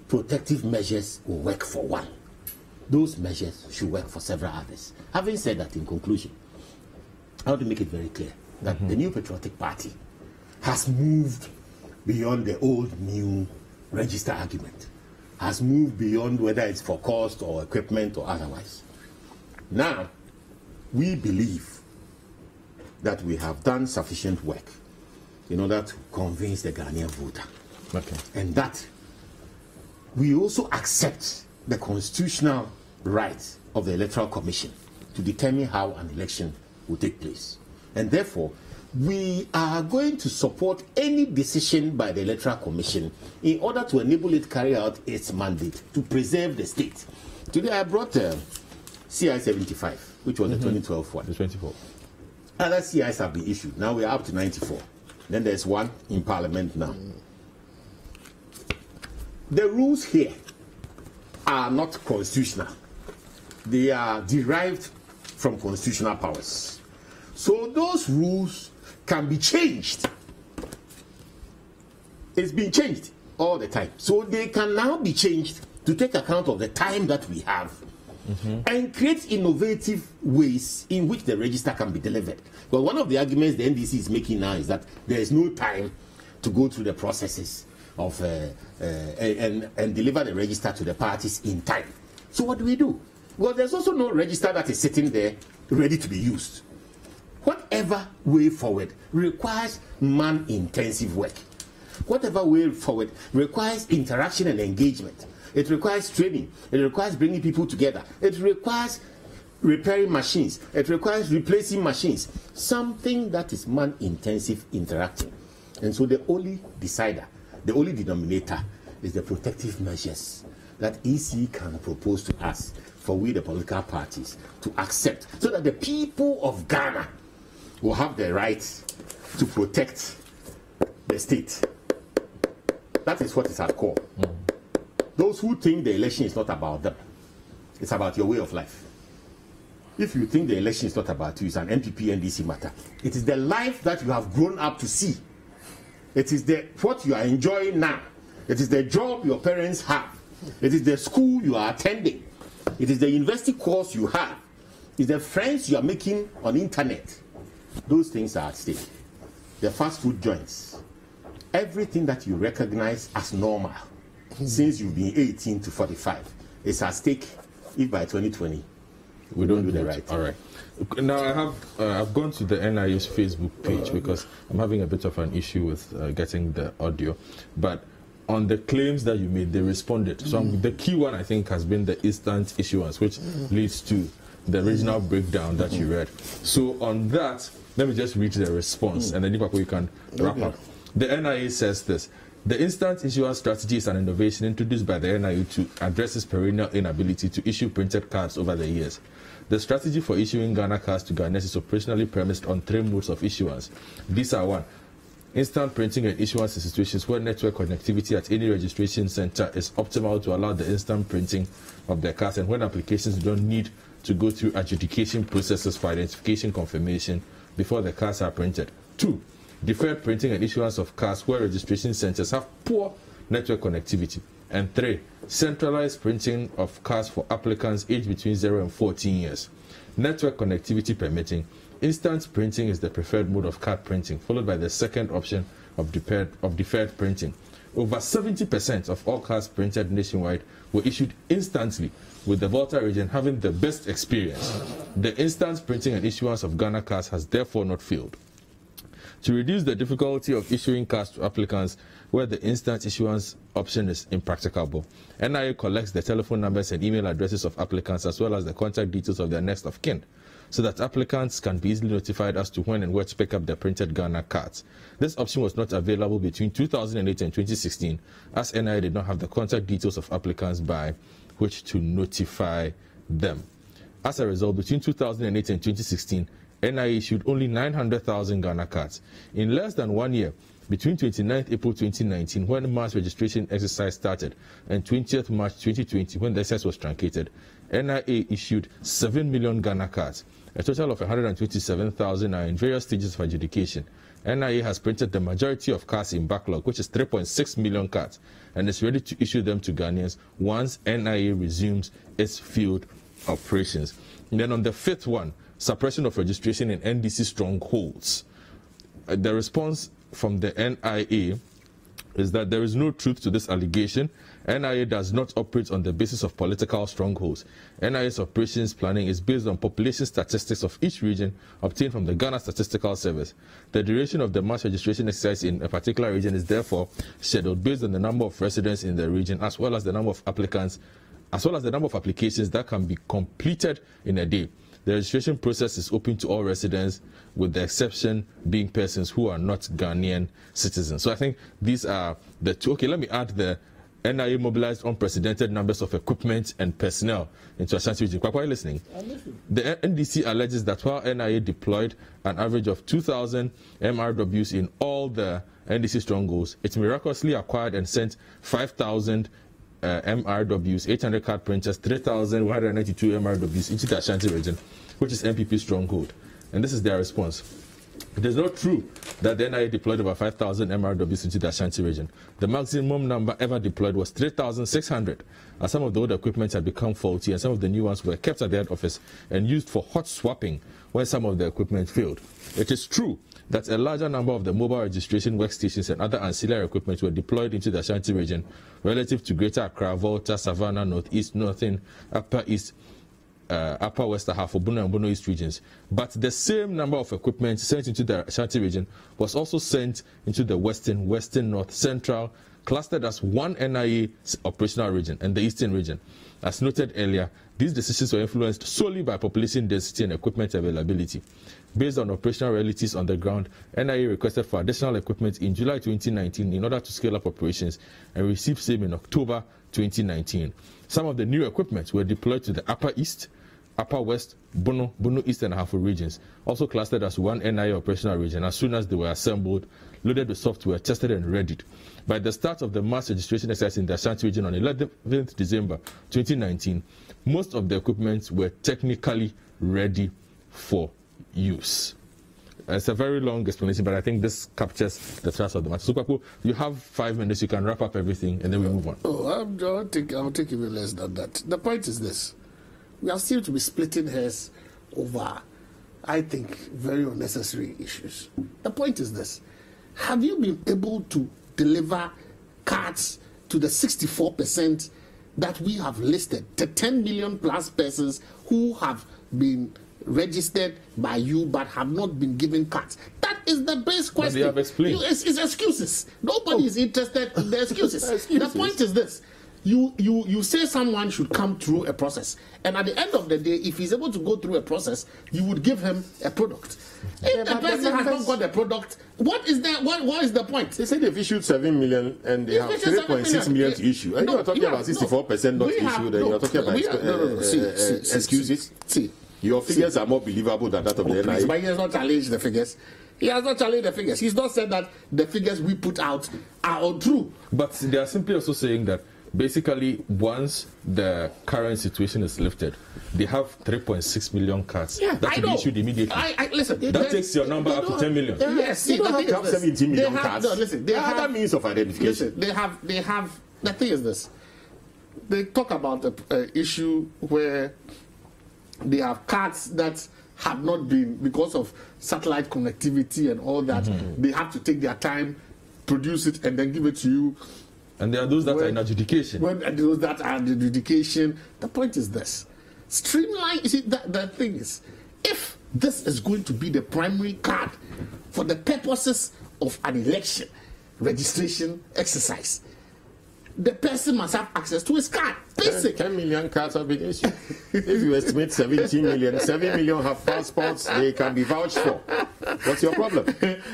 protective measures will work for one, those measures should work for several others. Having said that, in conclusion, I want to make it very clear that the New Patriotic Party has moved beyond the old new register argument, has moved beyond whether it's for cost or equipment or otherwise. Now, we believe that we have done sufficient work in order to convince the Ghanaian voter. Okay. And that we also accept the constitutional right of the Electoral Commission to determine how an election will take place. And therefore, we are going to support any decision by the Electoral Commission in order to enable it to carry out its mandate to preserve the state. Today I brought CI 75, which was the 2012 one. The 24. Other CIs have been issued. Now we are up to 94. Then there's one in Parliament now. The rules here are not constitutional. They are derived from constitutional powers. So those rules can be changed. It's been changed all the time. So they can now be changed to take account of the time that we have and create innovative ways in which the register can be delivered. But one of the arguments the NDC is making now is that there is no time to go through the processes of and deliver the register to the parties in time. So what do we do? Well, there's also no register that is sitting there ready to be used. Whatever way forward requires man-intensive work. Whatever way forward requires interaction and engagement. It requires training. It requires bringing people together. It requires repairing machines. It requires replacing machines. Something that is man-intensive interacting. And so the only decider, the only denominator is the protective measures that EC can propose to us for we, the political parties, to accept, so that the people of Ghana will have the right to protect the state. That is what is at core. Those who think the election is not about them, it's about your way of life. If you think the election is not about you, it's an NPP NDC matter. It is the life that you have grown up to see. It is what you are enjoying now. It is the job your parents have. It is the school you are attending. It is the university course you have. It's the friends you are making on the internet. Those things are at stake. The fast food joints. Everything that you recognize as normal since you've been 18 to 45 is at stake if by 2020 we don't do the right thing. All right. Now I've gone to the NIU's Facebook page because I'm having a bit of an issue with getting the audio, but on the claims that you made, they responded. So the key one I think has been the instant issuance, which leads to the regional breakdown that you read. So on that, let me just read the response, and then you can wrap up. The NIA says this: the instant issuance strategy is an innovation introduced by the NIU to address its perennial inability to issue printed cards over the years. The strategy for issuing Ghana cards to Ghanaians is operationally premised on 3 modes of issuance. These are: 1, instant printing and issuance in situations where network connectivity at any registration center is optimal to allow the instant printing of the cards, and when applications don't need to go through adjudication processes for identification confirmation before the cards are printed. 2, deferred printing and issuance of cards where registration centers have poor network connectivity. And 3, centralized printing of cards for applicants aged between 0 and 14 years. Network connectivity permitting, instant printing is the preferred mode of card printing, followed by the second option of deferred printing. Over 70% of all cards printed nationwide were issued instantly, with the Volta region having the best experience. The instant printing and issuance of Ghana cards has therefore not failed. To reduce the difficulty of issuing cards to applicants where the instant issuance option is impracticable, NIA collects the telephone numbers and email addresses of applicants as well as the contact details of their next of kin, so that applicants can be easily notified as to when and where to pick up their printed Ghana cards. This option was not available between 2008 and 2016, as NIA did not have the contact details of applicants by which to notify them. As a result, between 2008 and 2016, NIA issued only 900,000 Ghana cards. In less than 1 year, between 29th April 2019, when the mass registration exercise started, and 20th March 2020, when the exercise was truncated, NIA issued 7 million Ghana cards. A total of 127,000 are in various stages of adjudication. NIA has printed the majority of cards in backlog, which is 3.6 million cards, and is ready to issue them to Ghanaians once NIA resumes its field operations. And then on the 5th one, suppression of registration in NDC strongholds. The response from the NIA is that there is no truth to this allegation. NIA does not operate on the basis of political strongholds. NIA's operations planning is based on population statistics of each region obtained from the Ghana Statistical Service. The duration of the mass registration exercise in a particular region is therefore scheduled based on the number of residents in the region as well as the number of applicants, as well as the number of applications that can be completed in a day. The registration process is open to all residents, with the exception being persons who are not Ghanaian citizens. So I think these are the two. Okay, let me add the NIA mobilized unprecedented numbers of equipment and personnel into Ashanti region. Are you listening? I'm listening. The NDC alleges that while NIA deployed an average of 2,000 MRWs in all the NDC strongholds, it miraculously acquired and sent 5,000 MRWs, 800 card printers, 3,192 MRWs into the Ashanti region, which is MPP stronghold. And this is their response. It is not true that the NIA deployed over 5,000 MRWs into the Ashanti region. The maximum number ever deployed was 3,600, as some of the old equipment had become faulty and some of the new ones were kept at the head office and used for hot swapping when some of the equipment failed. It is true that a larger number of the mobile registration workstations and other ancillary equipment were deployed into the Ashanti region relative to Greater Accra, Volta, Savannah, Northeast, Northern, Upper East, Upper West, Ahafo, Bono and Bono East regions. But the same number of equipment sent into the Ashanti region was also sent into the Western, North, Central, clustered as one NIA operational region, and the Eastern region. As noted earlier, these decisions were influenced solely by population density and equipment availability. Based on operational realities on the ground, NIA requested for additional equipment in July 2019 in order to scale up operations and received same in October 2019. Some of the new equipment were deployed to the Upper East, Upper West, Bono East and Ahafo regions, also clustered as one NIA operational region as soon as they were assembled, loaded with software, tested and readied. By the start of the mass registration exercise in the Ashanti region on 11th December 2019, most of the equipment were technically ready for use. It's a very long explanation, but I think this captures the thrust of the matter. So, Kwaku, you have 5 minutes. You can wrap up everything, and then we move on. I'll take even less than that. The point is this. We are still to be splitting hairs over, I think, very unnecessary issues. The point is this. Have you been able to deliver cards to the 64% that we have listed, the 10 million plus persons who have been registered by you but have not been given cards? That is the base question. But they have explained. It's excuses. Nobody is interested in the excuses. The point is this. You say someone should come through a process, and at the end of the day, if he's able to go through a process, you would give him a product. If the person has not got a product, what is the point? They say they've issued 7 million and they have 3.6 million to issue. And you are talking about 64% not issued, and you are talking about excuses. See, your figures are more believable than that of the NIA. But he has not challenged the figures. He has not challenged the figures. He's not said that the figures we put out are untrue. But they are simply also saying that basically, once the current situation is lifted, they have 3.6 million cards that will be issued immediately. Listen, that takes your number up to 10 million. Yes, they don't have to have 17 million cards. No, listen, they have other means of identification. Listen, they have. The thing is this: they talk about the issue where they have cards that have not been, because of satellite connectivity and all that. They have to take their time, produce it, and then give it to you. And there are those that are in adjudication. And those that are in adjudication. The point is this: streamline. You see, the thing is, if this is going to be the primary card for the purposes of an election registration exercise, the person must have access to his card. Basic. 10 million cards have been issued. If you estimate 17 million, 7 million have passports, they can be vouched for. What's your problem?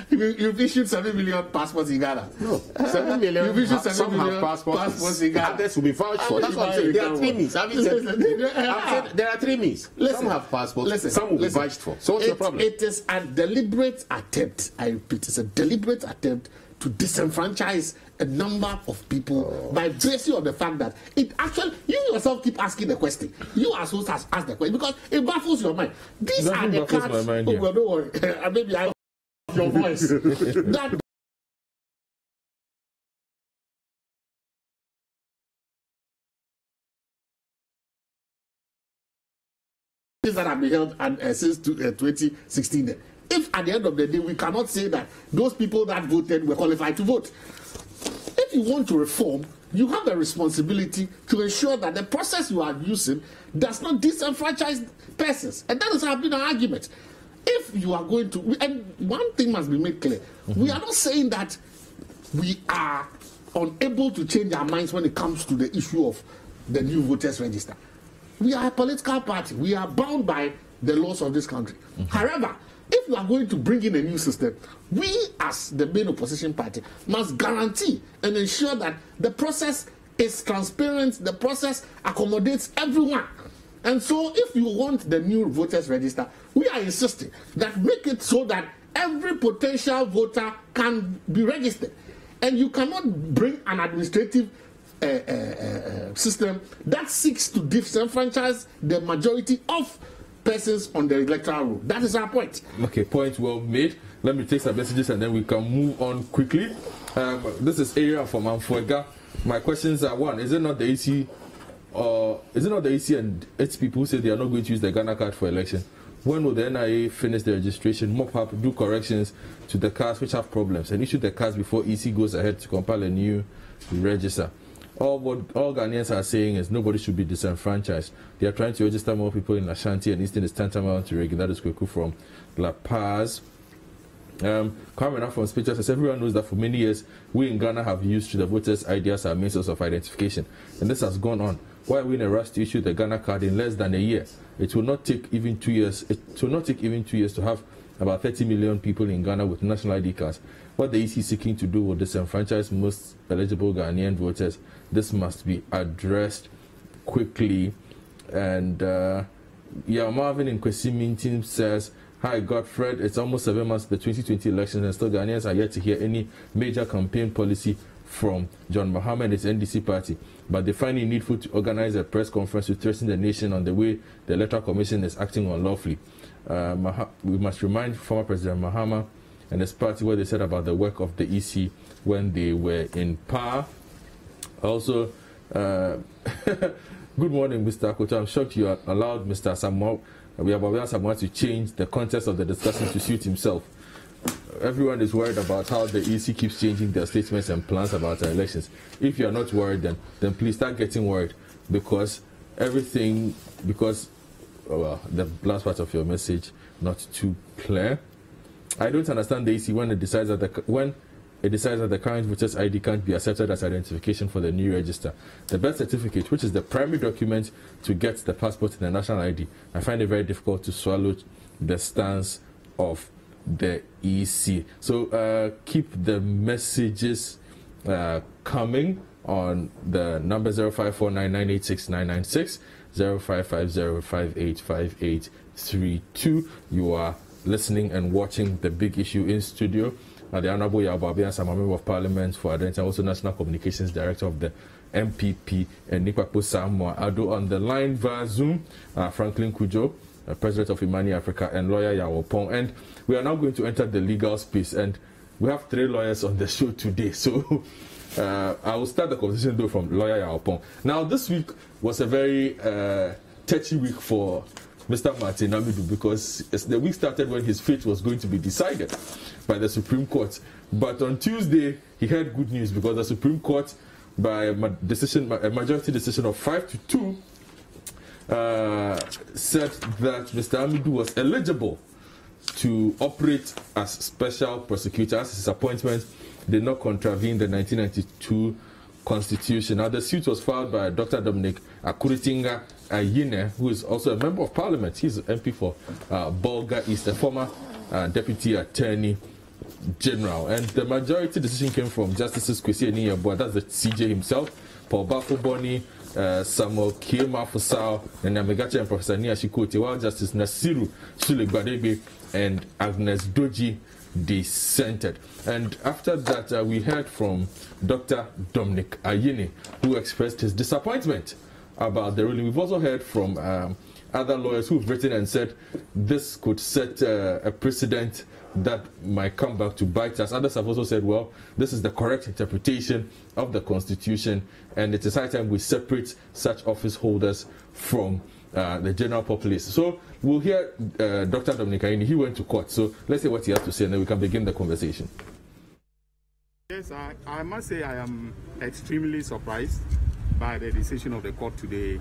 You've issued 7 million passports in Ghana. No. 7 million, you've issued 7 some million have passports in Ghana. Others will be vouched for. That's what I'm saying. There are three means. I've said there are three means. Some have passports, some will be vouched for. So what's your problem? It is a deliberate attempt, I repeat, it's a deliberate attempt to disenfranchise a number of people by virtue of the fact that it actually, you yourself keep asking the question. You are supposed to ask the question because it baffles your mind. These are the cards. Oh, well, don't worry. Maybe I your voice. That that have been held since 2016. If at the end of the day we cannot say that those people that voted were qualified to vote, if you want to reform, you have a responsibility to ensure that the process you are using does not disenfranchise persons, and that has been an argument. If you are going to, and one thing must be made clear: we are not saying that we are unable to change our minds when it comes to the issue of the new voters register. We are a political party. We are bound by the laws of this country. However, if we are going to bring in a new system, we as the main opposition party must guarantee and ensure that the process is transparent, the process accommodates everyone. And so if you want the new voters register, we are insisting that make it so that every potential voter can be registered. And you cannot bring an administrative system that seeks to disenfranchise the majority of persons on the electoral roll. That is our point. Okay, point well made. Let me take some messages and then we can move on quickly. This is Area from Amfuega. My questions are: one, is it not the EC and its people who say they are not going to use the Ghana card for election? When will the NIA finish the registration, mop up, do corrections to the cards which have problems, and issue the cards before EC goes ahead to compile a new register? All Ghanaians are saying is nobody should be disenfranchised. They are trying to register more people in Ashanti and Eastern is tantamount to rigging. That is Kweku from La Paz. Kwame from Speeches says everyone knows that for many years we in Ghana have used the voters' ID as our means of identification, and this has gone on. Why are we in a rush to issue the Ghana card in less than a year? It will not take even 2 years. It will not take even 2 years to have about 30 million people in Ghana with national ID cards. What the EC is seeking to do will disenfranchise most eligible Ghanaian voters. This must be addressed quickly. And Marvin in Kwesi team says, "Hi Godfred, it's almost 7 months to the 2020 elections and still Ghanaians are yet to hear any major campaign policy from John Mahama and his NDC party. But they find it needful to organize a press conference to threaten the nation on the way the Electoral Commission is acting unlawfully. We must remind former President Mahama and his party what they said about the work of the EC when they were in power." Also, good morning, Mr. Akoto. I'm shocked you allowed Mr. Samuel to change the context of the discussion to suit himself. Everyone is worried about how the EC keeps changing their statements and plans about our elections. If you are not worried, then please start getting worried, because the last part of your message not too clear. I don't understand the EC when it decides that the current voter's ID can't be accepted as identification for the new register. The birth certificate, which is the primary document to get the passport and the national ID, I find it very difficult to swallow the stance of the EC. So keep the messages coming on the number 0549986996, 0550585832. You are listening and watching The Big Issue in studio. the Honorable Yababi Sama, Member of Parliament for Identity, and also National Communications Director of the MPP, and Nikwapo Samoa Ado on the line via Zoom, Franklin Kujo, President of Imani Africa, and lawyer Yawopong. And we are now going to enter the legal space, and we have 3 lawyers on the show today. So I will start the conversation though from lawyer Yawopong. Now, this week was a very touchy week for Mr. Martin Amidu, because the week started when his fate was going to be decided by the Supreme Court. But on Tuesday, he had good news, because the Supreme Court, by a majority decision of 5-2, said that Mr. Amidu was eligible to operate as special prosecutor, as his appointment did not contravene the 1992 Constitution. Now, the suit was filed by Dr. Dominic Akuritinga Ayine, who is also a member of Parliament. He's an MP for Bolga East, a former Deputy Attorney General. And the majority decision came from Justices Kwesi Eniyaboa, that's the CJ himself, Paul Bafo-Boni, Samuel Kiema Fusao, and Namigacha and Professor Nia Shikote, while Justice Nasiru Sule-Gbadegbe and Agnes Doji dissented. And after that, we heard from Dr. Dominic Ayine, who expressed his disappointment about the ruling. We've also heard from other lawyers who've written and said this could set a precedent that might come back to bite us. Others have also said, well, this is the correct interpretation of the Constitution, and it is high time we separate such office holders from the general populace. So we'll hear Dr. Dominic Ayine. He went to court, so let's hear what he has to say, and then we can begin the conversation. Yes, I must say I am extremely surprised by the decision of the court today,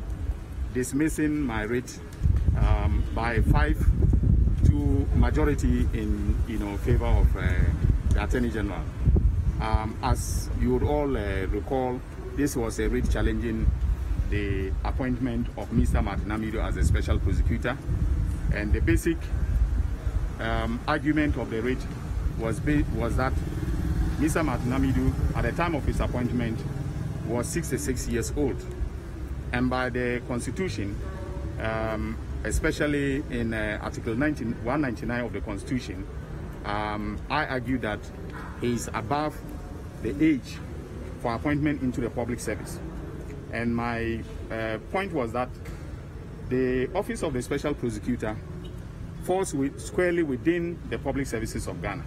dismissing my writ by 5-2 majority in favor of the Attorney General. As you would all recall, this was a writ challenging the appointment of Mr. Martin Amidu as a special prosecutor, and the basic argument of the writ was that Mr. Martin Amidu, at the time of his appointment, was 66 years old, and by the Constitution, especially in Article 199 of the Constitution, I argue that he is above the age for appointment into the public service. And my point was that the office of the special prosecutor falls squarely within the public services of Ghana.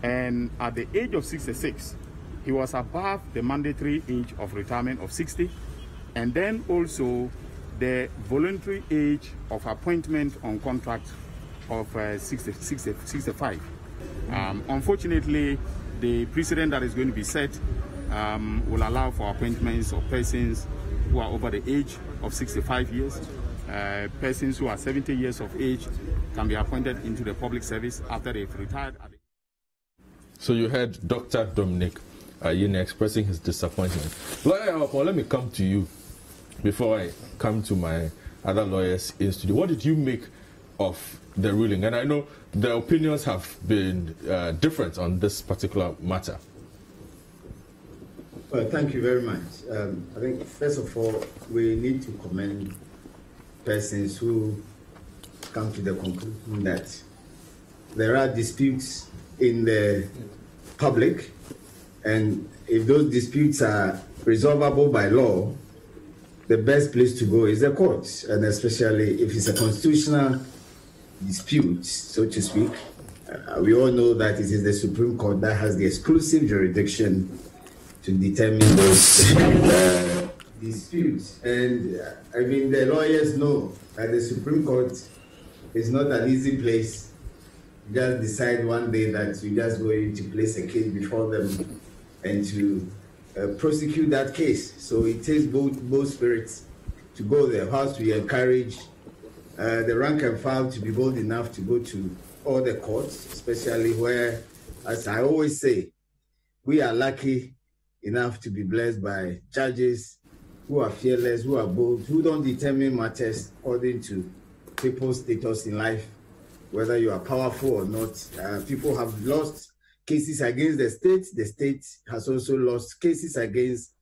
And at the age of 66, he was above the mandatory age of retirement of 60, and then also the voluntary age of appointment on contract of 65. Unfortunately, the precedent that is going to be set will allow for appointments of persons who are over the age of 65 years. Persons who are 70 years of age can be appointed into the public service after they've retired. So you heard Dr. Dominic Ayine expressing his disappointment. Lawyer Yawopong, let me come to you before I come to my other lawyers in studio. What did you make of the ruling? And I know the opinions have been different on this particular matter. Well, thank you very much. I think, first of all, we need to commend persons who come to the conclusion that there are disputes in the public, and if those disputes are resolvable by law, the best place to go is the courts, and especially if it's a constitutional dispute, so to speak. We all know that it is the Supreme Court that has the exclusive jurisdiction to determine those disputes. And I mean, the lawyers know that the Supreme Court is not an easy place. You just decide one day that you just going to place a case before them and to prosecute that case. So it takes both spirits to go there. Whilst we encourage the rank and file to be bold enough to go to all the courts, especially where, as I always say, we are lucky enough to be blessed by judges who are fearless, who are bold, who don't determine matters according to people's status in life, whether you are powerful or not. People have lost cases against the state. The state has also lost cases against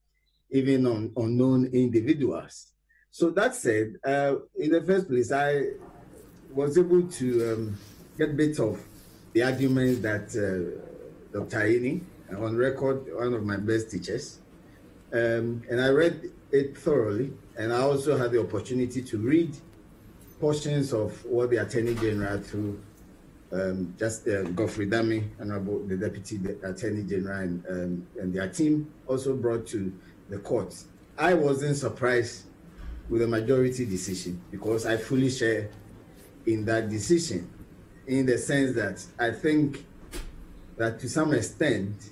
even unknown individuals. So that said, in the first place, I was able to get bits of the arguments that Dr. Aini, on record, one of my best teachers. And I read it thoroughly, and I also had the opportunity to read portions of what the Attorney General through Godfred Akoto, Honorable the Deputy Attorney General, and their team also brought to the court. I wasn't surprised with the majority decision because I fully share in that decision, in the sense that I think that to some extent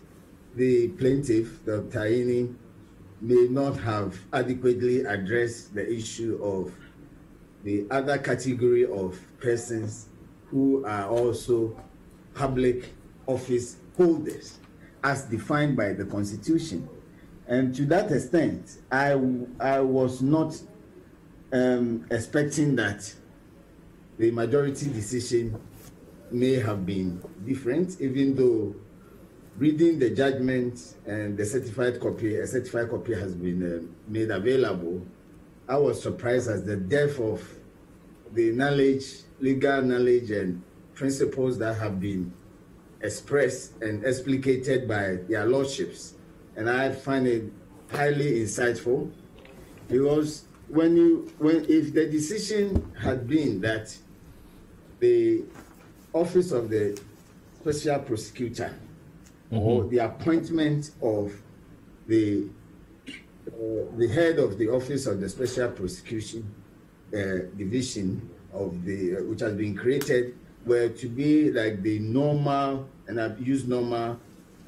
the plaintiff, Dr. Aini, may not have adequately addressed the issue of the other category of persons who are also public office holders as defined by the Constitution. And to that extent, I was not expecting that the majority decision may have been different, even though reading the judgment and the certified copy has been made available. I was surprised at the depth of the knowledge, legal knowledge and principles that have been expressed and explicated by their lordships. And I find it highly insightful, because if the decision had been that the office of the special prosecutor or the appointment of the head of the office of the special prosecution division of the which has been created were to be like the normal, and I've used normal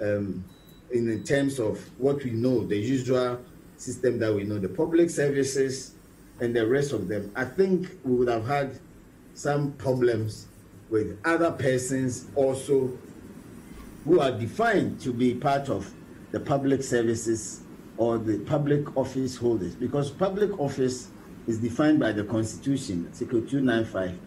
in terms of what we know, the usual system that we know, the public services and the rest of them, I think we would have had some problems with other persons also who are defined to be part of the public services or the public office holders, because public office is defined by the Constitution, Article 295,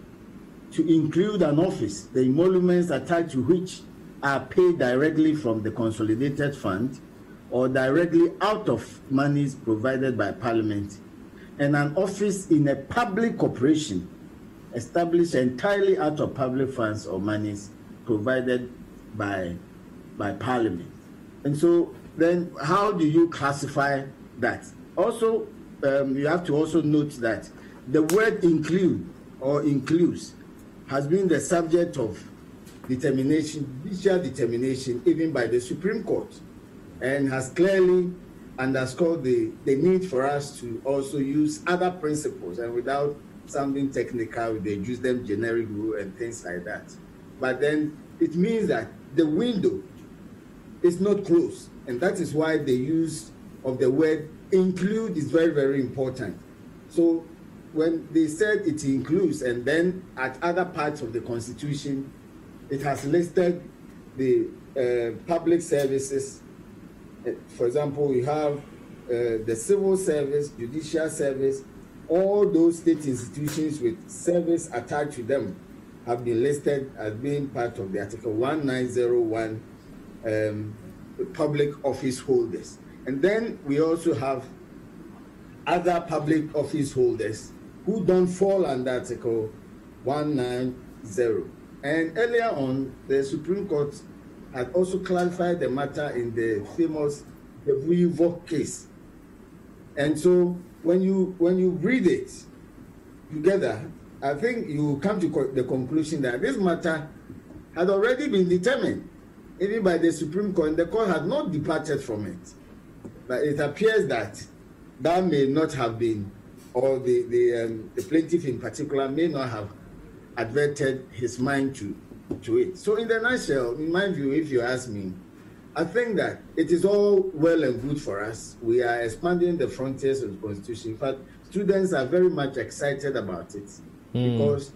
to include an office, the emoluments attached to which are paid directly from the consolidated fund or directly out of monies provided by Parliament, and an office in a public corporation established entirely out of public funds or monies provided by Parliament. And so then how do you classify that? Also, you have to also note that the word include or includes has been the subject of determination, judicial determination, even by the Supreme Court, and has clearly underscored the need for us to also use other principles, and without sounding technical, they use them generic rule and things like that. But then it means that the window is not closed, and that is why the use of the word include is very, very important. So when they said it includes, and then at other parts of the Constitution, it has listed the public services. For example, we have the civil service, judicial service, all those state institutions with service attached to them have been listed as being part of the Article 1901 public office holders. And then we also have other public office holders who don't fall under Article 190. And earlier on, the Supreme Court had also clarified the matter in the famous Vuivo case. And so when you read it together, I think you come to the conclusion that this matter had already been determined, even by the Supreme Court, and the court had not departed from it. But it appears that that may not have been, or the plaintiff in particular may not have adverted his mind to it. So in the nutshell, in my view, if you ask me, I think that it is all well and good for us. We are expanding the frontiers of the Constitution. In fact, students are very much excited about it because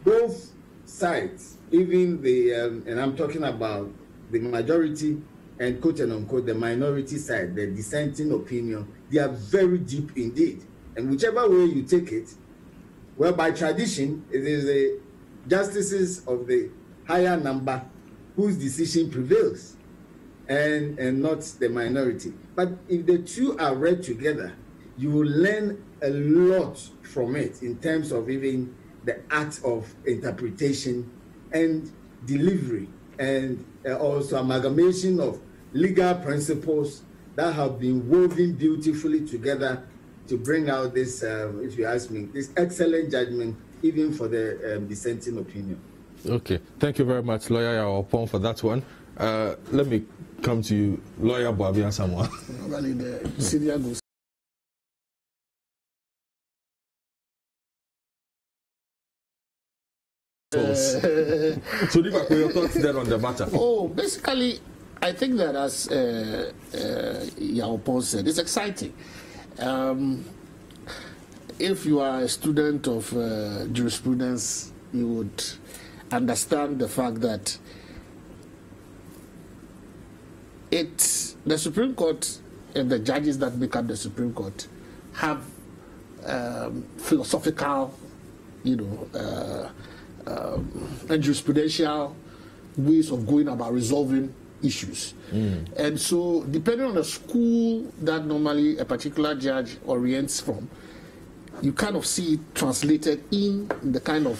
both sides, even the, and I'm talking about the majority and quote and unquote the minority side, the dissenting opinion, they are very deep indeed. And whichever way you take it, well, by tradition, it is the justices of the higher number whose decision prevails, and not the minority. But if the two are read together, you will learn a lot from it in terms of even the art of interpretation and delivery and also amalgamation of legal principles that have been woven beautifully together to bring out this, if you ask me, this excellent judgment, even for the dissenting opinion. Okay, thank you very much, Lawyer Opon, for that one. Let me come to you, Lawyer Boabia Samoa. So, your thoughts then on the matter? Oh, basically, I think that as Yaopon said, it's exciting. If you are a student of jurisprudence, you would understand the fact that the Supreme Court and the judges that make up the Supreme Court have philosophical, and jurisprudential ways of going about resolving issues. And so, depending on the school that normally a particular judge orients from, you kind of see it translated in the kind of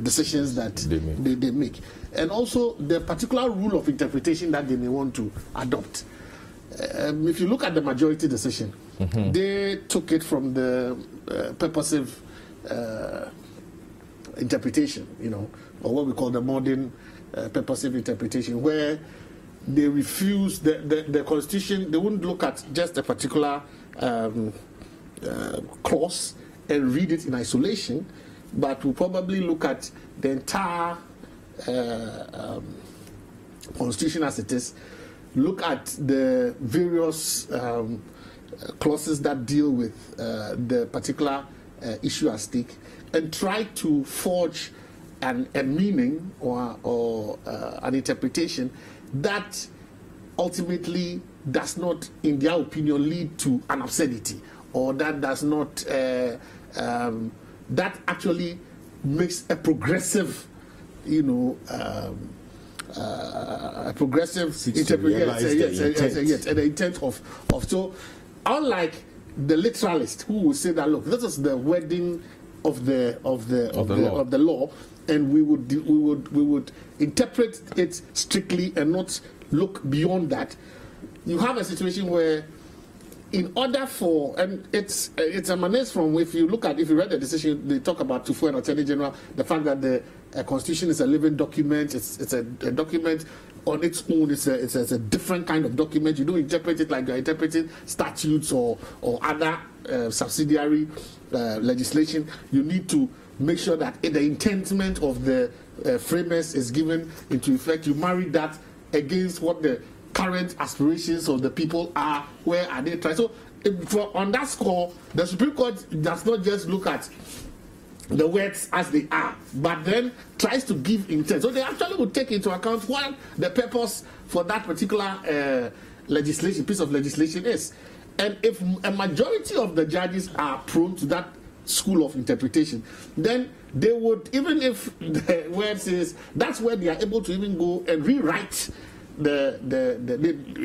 decisions that they make. And also the particular rule of interpretation that they may want to adopt. If you look at the majority decision, they took it from the purposive interpretation, or what we call the modern purposive interpretation, where they refuse the Constitution. They wouldn't look at just a particular clause and read it in isolation, but will probably look at the entire Constitution as it is, look at the various clauses that deal with the particular issue at stake, and try to forge a meaning or an interpretation that ultimately does not, in their opinion, lead to an absurdity, or that does not, that actually makes a progressive, a progressive interpretation, yes, and the intent of. So, unlike the literalist who will say that, look, this is the wording of the law, and we would interpret it strictly and not look beyond that. You have a situation where, in order for, and it's emanates from, if you read the decision, they talk about Tufo and Attorney General, the fact that the Constitution is a living document. It's a document on its own. It's a different kind of document. You don't interpret it like you're interpreting statutes or other subsidiary legislation. You need to make sure that the intentment of the framers is given into effect. You marry that against what the current aspirations of the people are. Where are they trying? So on that score, the Supreme Court does not just look at the words as they are, but then tries to give intent. So they actually would take into account what the purpose for that particular piece of legislation is. And if a majority of the judges are prone to that school of interpretation, then they would, even if the word says, that's where they are able to even go and rewrite the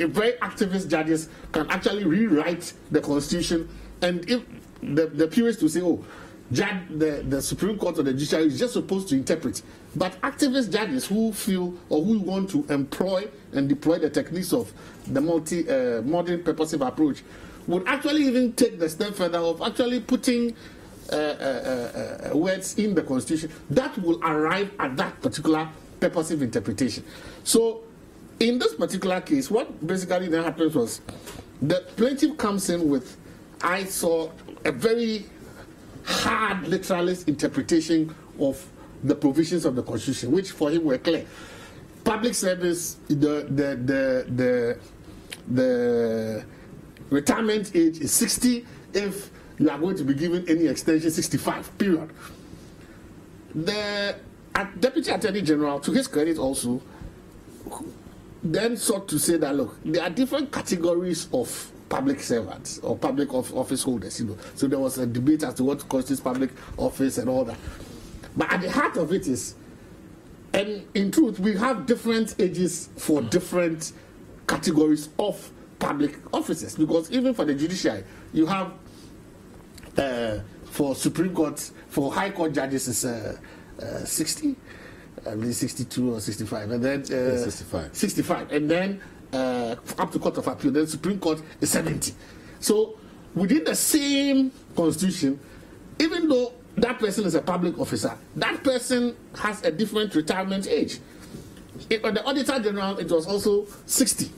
very activist judges can actually rewrite the Constitution. And if the purists will say, oh, the Supreme Court or the judiciary is just supposed to interpret, but activist judges who feel or who want to employ and deploy the techniques of the modern purposive approach would actually even take the step further of actually putting words in the Constitution that will arrive at that particular purposive interpretation. So in this particular case, what basically then happens was the plaintiff comes in with, I saw a very hard literalist interpretation of the provisions of the Constitution, which for him were clear. Public service, the retirement age is 60. If you are going to be given any extension, 65, period. The Deputy Attorney General, to his credit also, then sought to say that, look, there are different categories of public servants or public office holders, So there was a debate as to what constitutes public office and all that. But at the heart of it is, and in truth, we have different ages for different categories of public offices, because even for the judiciary, you have for Supreme Court, for High Court judges is 60, I believe 62 or 65, and then 65. 65, and then up to Court of Appeal. Then Supreme Court is 70. So within the same constitution, even though that person is a public officer, that person has a different retirement age. On the Auditor General, it was also 60.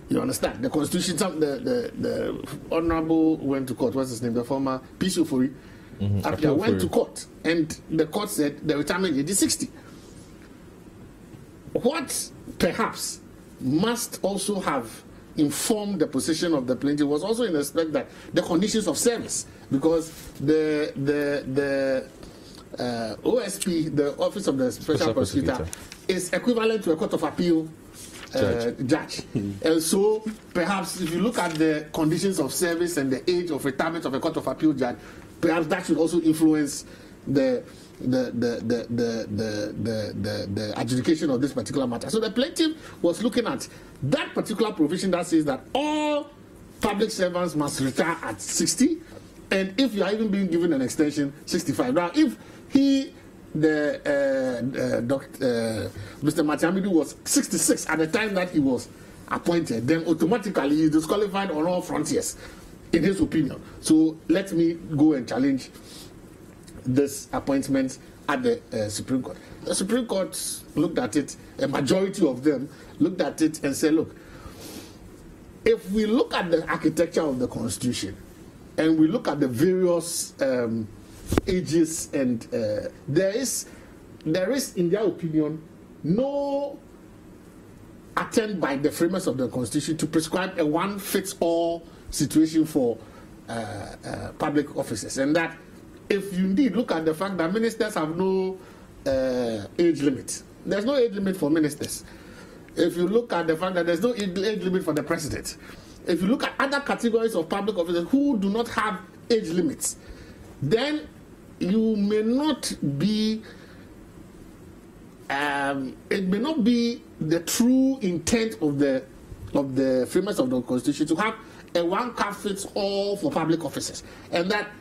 You understand? The constitution, the Honorable went to court. What's his name? The former Peace Ofori. Went to court, and the court said the retirement age is 60. What perhaps must also have informed the position of the plaintiff was also in respect that the conditions of service, because the OSP, the Office of the Special Prosecutor, is equivalent to a Court of Appeal judge. And so perhaps if you look at the conditions of service and the age of retirement of a Court of Appeal judge, perhaps that should also influence the adjudication of this particular matter. So the plaintiff was looking at that particular provision that says that all public servants must retire at 60, and if you are even being given an extension, 65. Now, if Mr. Matiamidu was 66 at the time that he was appointed, then automatically he is disqualified on all frontiers, in his opinion. So let me go and challenge this appointment at the Supreme Court. The Supreme Court looked at it, a majority of them looked at it and said, look, if we look at the architecture of the Constitution and we look at the various ages, and there is, in their opinion, no attempt by the framers of the Constitution to prescribe a one-fits-all situation for public offices, and that if you indeed look at the fact that ministers have no age limit, there's no age limit for ministers. If you look at the fact that there's no age limit for the president, if you look at other categories of public officers who do not have age limits, then you may not be, it may not be the true intent of the framers of the Constitution to have a one-cap-fits-all for public officers. And that,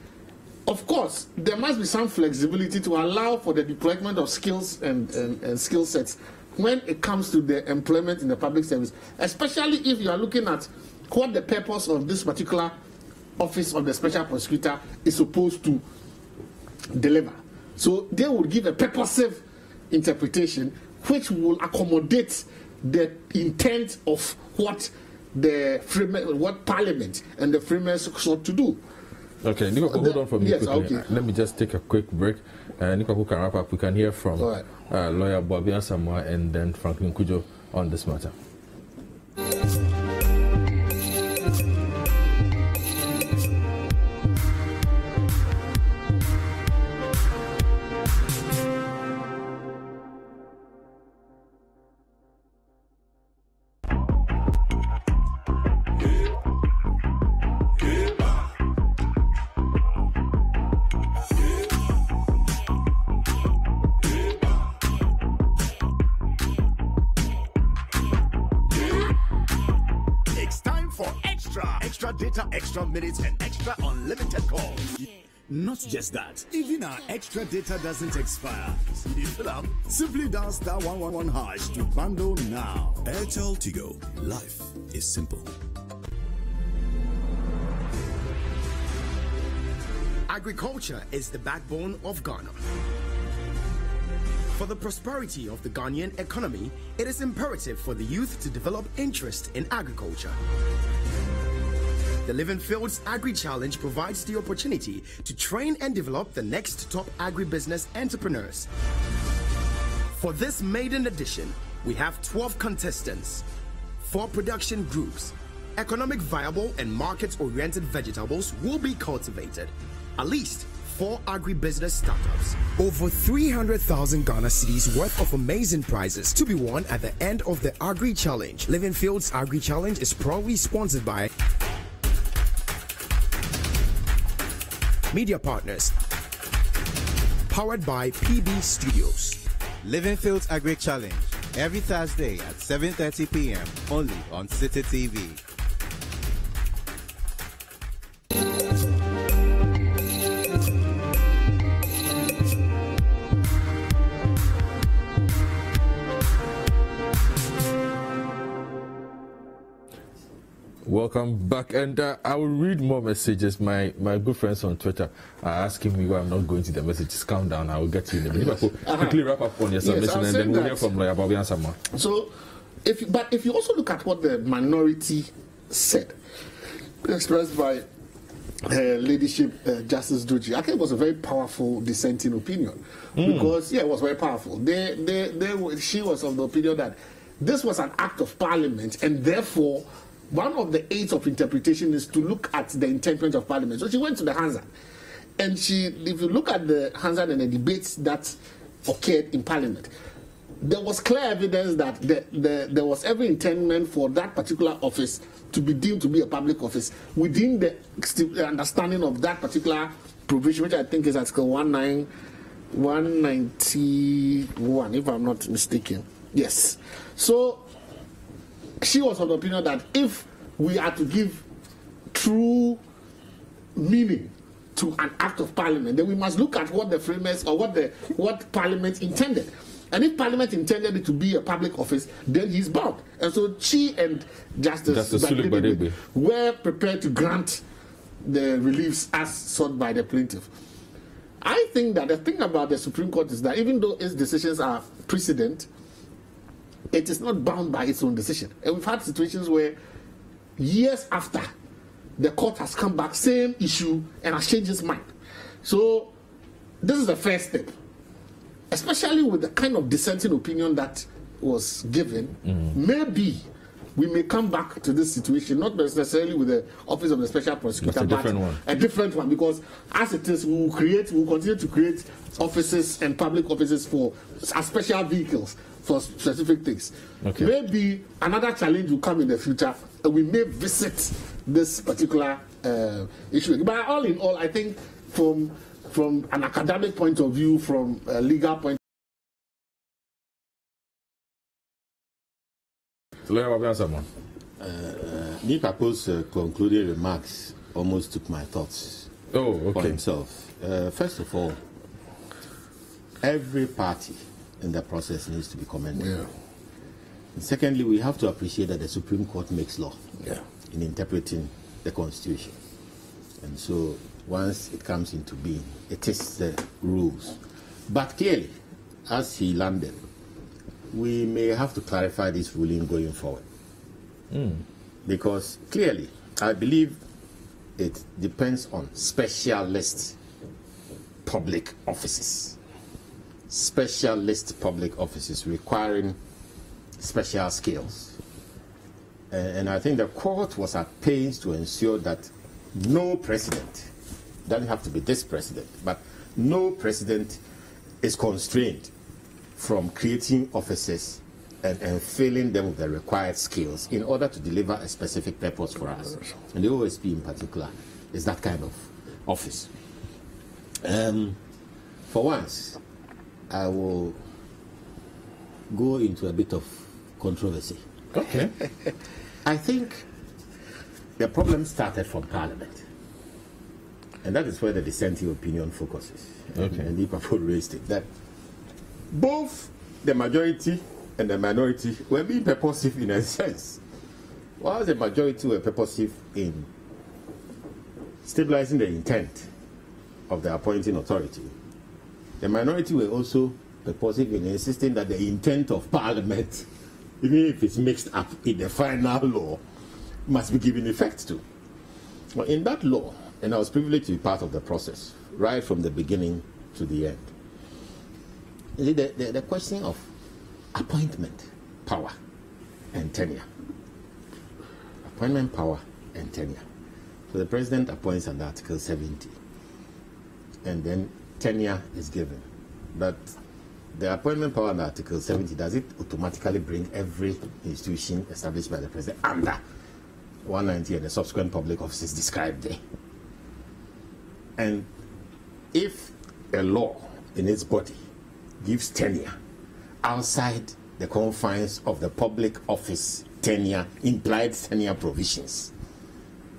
of course, there must be some flexibility to allow for the deployment of skills and skill sets when it comes to the employment in the public service, especially if you are looking at what the purpose of this particular office of the special prosecutor is supposed to deliver. So they will give a purposive interpretation which will accommodate the intent of what what Parliament and the framers sought to do. Okay, Nico, hold on for me quickly. Okay. Let me just take a quick break. Nico, who can wrap up? We can hear from lawyer Boabia Samoa and then Franklin Kujo on this matter. Data, extra minutes, and extra unlimited calls. Not just that, even our extra data doesn't expire. If it up, simply dial *111# to bundle now. Airtel Tigo. Life is simple. Agriculture is the backbone of Ghana. For the prosperity of the Ghanaian economy, it is imperative for the youth to develop interest in agriculture. The Living Fields Agri Challenge provides the opportunity to train and develop the next top agribusiness entrepreneurs. For this maiden edition, we have 12 contestants, 4 production groups. Economic viable and market-oriented vegetables will be cultivated. At least 4 agribusiness startups. Over 300,000 Ghana cedis worth of amazing prizes to be won at the end of the Agri Challenge. Living Fields Agri Challenge is proudly sponsored by Media Partners, powered by PB Studios. Living Fields Agri Challenge, every Thursday at 7:30 p.m. only on City TV. Welcome back, and I will read more messages. My good friends on Twitter are asking me why I'm not going to the messages. Calm down, I will get to you in a minute. Quickly wrap up on your submission, and then we'll hear from Lawyer Bobby and Sama. So, if you also look at what the minority said, expressed by her ladyship, Justice Doji, I think it was a very powerful dissenting opinion because it was very powerful. She was of the opinion that this was an act of parliament, and therefore one of the aids of interpretation is to look at the intention of parliament. So she went to the Hansard, and if you look at the Hansard and the debates that occurred in parliament, there was clear evidence that there was every intendment for that particular office to be deemed to be a public office within the understanding of that particular provision, which I think is Article 191, if I'm not mistaken. Yes. So she was of the opinion that if we are to give true meaning to an act of parliament, then we must look at what the framers or what parliament intended. And if parliament intended it to be a public office, then he's bound. And so she and Justice Badebe were prepared to grant the reliefs as sought by the plaintiff. I think that the thing about the Supreme Court is that even though its decisions are precedent, it is not bound by its own decision. And we've had situations where years after the court has come back, same issue, and has changed its mind. So this is the first step. Especially with the kind of dissenting opinion that was given, maybe we may come back to this situation, not necessarily with the Office of the Special Prosecutor, but a different one, because as it is, we will continue to create offices and public offices as special vehicles for specific things. Okay. Maybe another challenge will come in the future, and we may visit this particular issue. But all in all, I think from an academic point of view, from a legal point of view. Nipapo's concluding remarks almost took my thoughts for himself. First of all, every party in the process needs to be commended. Yeah. And secondly, we have to appreciate that the Supreme Court makes law in interpreting the Constitution. And so once it comes into being, it is the rules. But clearly, as he landed, we may have to clarify this ruling going forward. Because clearly, I believe it depends on specialist public offices. Specialist public offices requiring special skills. And I think the court was at pains to ensure that no president, doesn't have to be this president, but no president is constrained from creating offices and filling them with the required skills in order to deliver a specific purpose for us. And the OSP in particular is that kind of office. For once, I will go into a bit of controversy. Okay. I think the problem started from Parliament. And that is where the dissenting opinion focuses. Okay. And people raised it, that both the majority and the minority were being purposive in a sense. While the majority were purposive in stabilizing the intent of the appointing authority, the minority were also purposive in insisting that the intent of Parliament, even if it's mixed up in the final law, must be given effect to. Well, in that law, and I was privileged to be part of the process, right from the beginning to the end, the question of appointment power and tenure. Appointment power and tenure. So the president appoints under Article 70, and then tenure is given. But the appointment power under Article 70, does it automatically bring every institution established by the president under 190 and the subsequent public offices described there? And if a law in its body gives tenure outside the confines of the public office tenure, implied tenure provisions,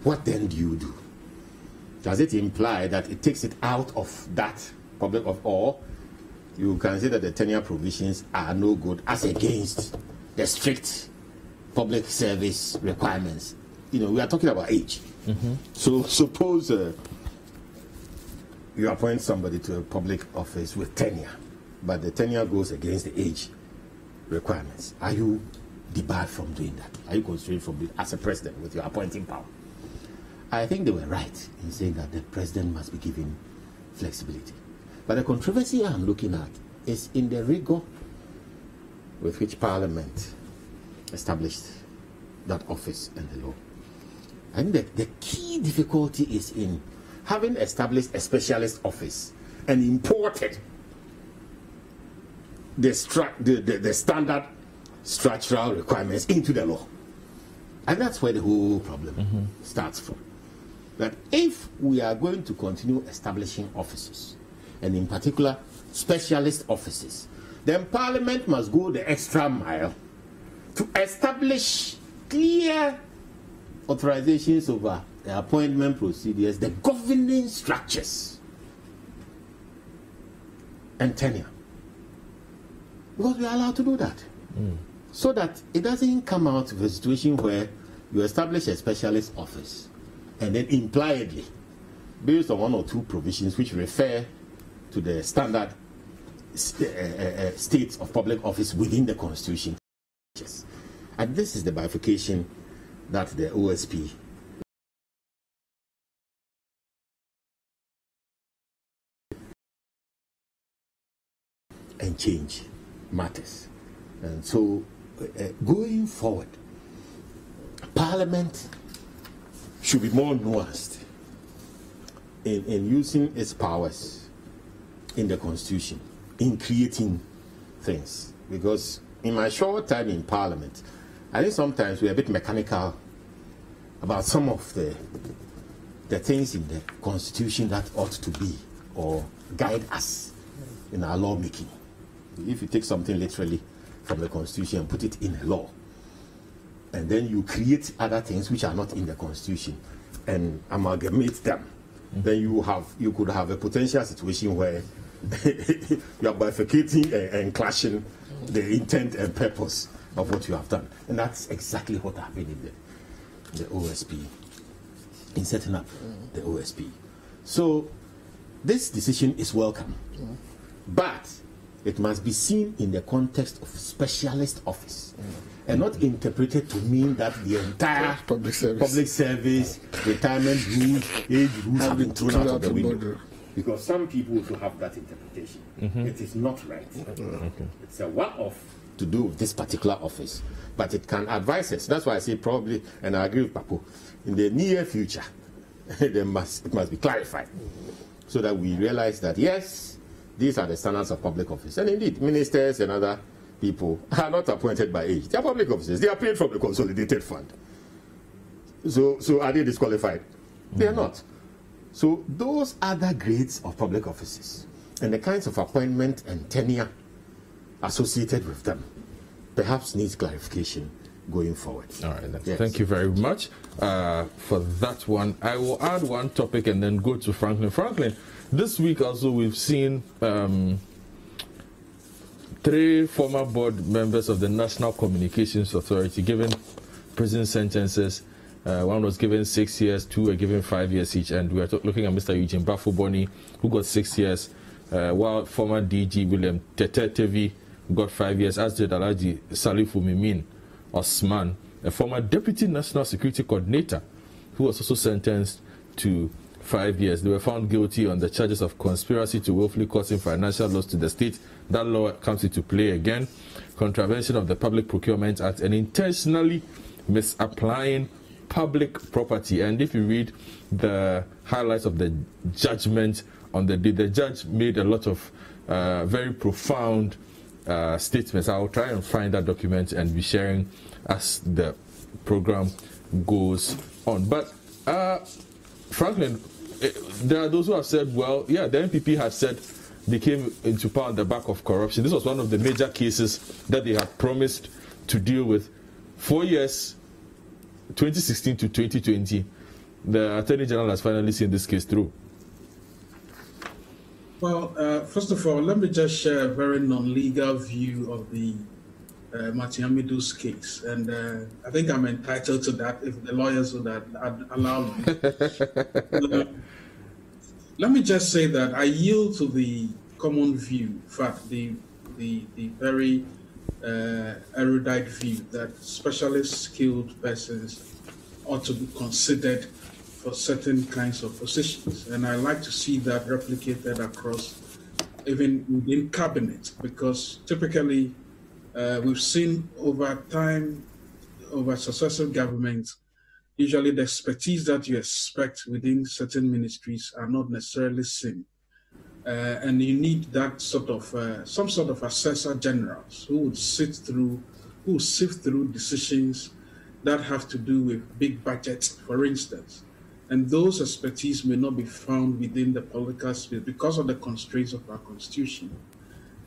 what then do you do? Does it imply that it takes it out of that public office, or you consider the tenure provisions are no good as against the strict public service requirements we are talking about age. So suppose you appoint somebody to a public office with tenure, but the tenure goes against the age requirements. Are you debarred from doing that? Are you constrained from doing as a president with your appointing power? I think they were right in saying that the president must be given flexibility. But the controversy I'm looking at is in the rigor with which Parliament established that office and the law. I think the key difficulty is in having established a specialist office and imported the standard structural requirements into the law. And that's where the whole problem starts from. That if we are going to continue establishing offices, and in particular specialist offices, then Parliament must go the extra mile to establish clear authorizations over the appointment procedures, the governing structures, and tenure. Because we are allowed to do that. So that it doesn't come out of a situation where you establish a specialist office and then impliedly, based on one or two provisions which refer to the standard states of public office within the Constitution. And this is the bifurcation that the OSP and change matters. And so going forward, Parliament should be more nuanced in using its powers in the Constitution, in creating things. Because in my short time in Parliament, I think sometimes we're a bit mechanical about some of the things in the Constitution that ought to be or guide us in our lawmaking. If you take something literally from the Constitution and put it in a law, and then you create other things which are not in the Constitution and amalgamate them, then you could have a potential situation where you are bifurcating and clashing the intent and purpose of what you have done. And that's exactly what happened in the OSP, in setting up the OSP. So this decision is welcome, but it must be seen in the context of specialist office and not interpreted to mean that the entire public service retirement rules, age rules have been thrown out of the window. Because some people also have that interpretation. It is not right. It's a one-off to do with this particular office, but it can advise us. That's why I say probably, and I agree with Papo, in the near future, it must be clarified so that we realize that, yes, these are the standards of public office. And indeed, ministers and other people are not appointed by age. They are public officers. They are paid from the consolidated fund. So are they disqualified? They are not. So those other grades of public offices and the kinds of appointment and tenure associated with them perhaps needs clarification going forward. All right. Yes. Thank you very much for that one. I will add one topic and then go to Franklin. Franklin, this week also we've seen 3 former board members of the National Communications Authority given prison sentences. One was given 6 years, 2 were given 5 years each, and we are looking at Mr. Eugene Bafo-Boni, who got 6 years, while former DG William Tetetevi got 5 years, as did Alhaji Salifu Mimin Osman, a former Deputy National Security Coordinator, who was also sentenced to 5 years. They were found guilty on the charges of conspiracy to willfully causing financial loss to the state. That law comes into play again. Contravention of the Public Procurement Act and intentionally misapplying public property. And if you read the highlights of the judgment on the day, the judge made a lot of very profound statements. I'll try and find that document and be sharing as the program goes on. But Franklin, there are those who have said, well, yeah, the NPP had said they came into power on the back of corruption. This was one of the major cases that they had promised to deal with. 4 years, 2016 to 2020, the Attorney General has finally seen this case through. Well, first of all, let me just share a very non-legal view of the Matiamidu's case, and I think I'm entitled to that if the lawyers would allow me. Let me just say that I yield to the common view, in fact, the very erudite view that specialist skilled persons ought to be considered for certain kinds of positions. And I like to see that replicated across even within cabinet, because typically we've seen over time, over successive governments, usually the expertise that you expect within certain ministries are not necessarily seen. And you need that sort of, some sort of assessor generals who would sift through decisions that have to do with big budgets, for instance. And those expertise may not be found within the political sphere because of the constraints of our constitution.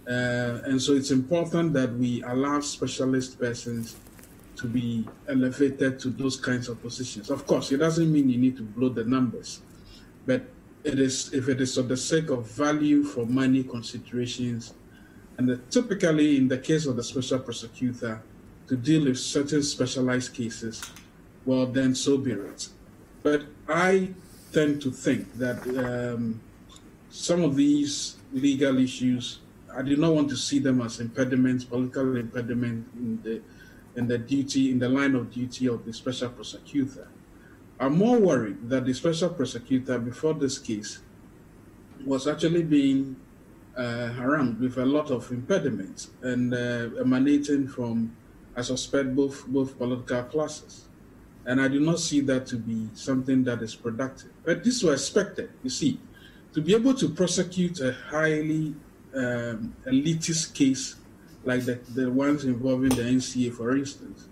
And so it's important that we allow specialist persons to be elevated to those kinds of positions. Of course, it doesn't mean you need to blow the numbers, but it is, if it is for the sake of value for money considerations, and typically in the case of the special prosecutor, to deal with certain specialized cases, well, then so be it. But I tend to think that some of these legal issues, I do not want to see them as impediments, political impediment in the line of duty of the special prosecutor. I'm more worried that the special prosecutor before this case was actually being harangued with a lot of impediments and emanating from, I suspect, both political classes. And I do not see that to be something that is productive. But this was expected, you see, to be able to prosecute a highly elitist case like the ones involving the NCA, for instance.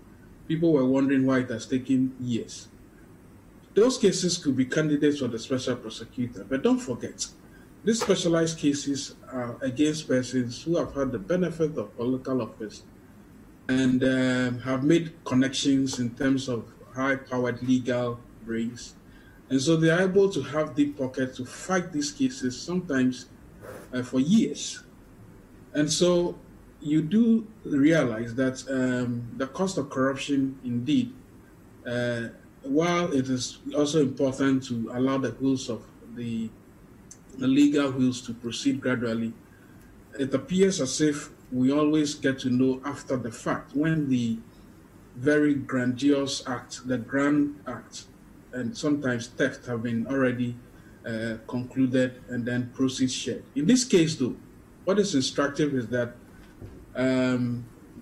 People were wondering why it has taken years. Those cases could be candidates for the special prosecutor, but don't forget, these specialized cases are against persons who have had the benefit of political office and have made connections in terms of high-powered legal brains. And so they are able to have deep pockets to fight these cases, sometimes for years. And so you do realize that the cost of corruption, indeed, while it is also important to allow the wheels of the legal wheels to proceed gradually, it appears as if we always get to know after the fact, when the very grandiose act, the grand act, and sometimes theft have been already concluded and then proceeds shared. In this case, though, what is instructive is that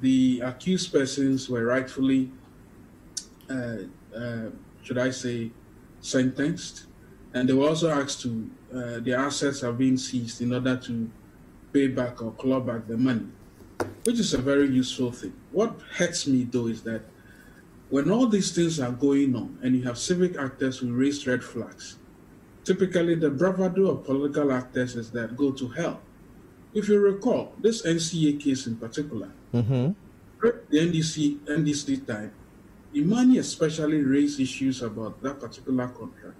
the accused persons were rightfully, should I say, sentenced, and they were also asked to, their assets have been seized in order to pay back or claw back the money, which is a very useful thing. What hurts me, though, is that when all these things are going on and you have civic actors who raise red flags, typically the bravado of political actors is that go to hell. If you recall, this NCA case in particular, the NDC time, Imani especially raised issues about that particular contract,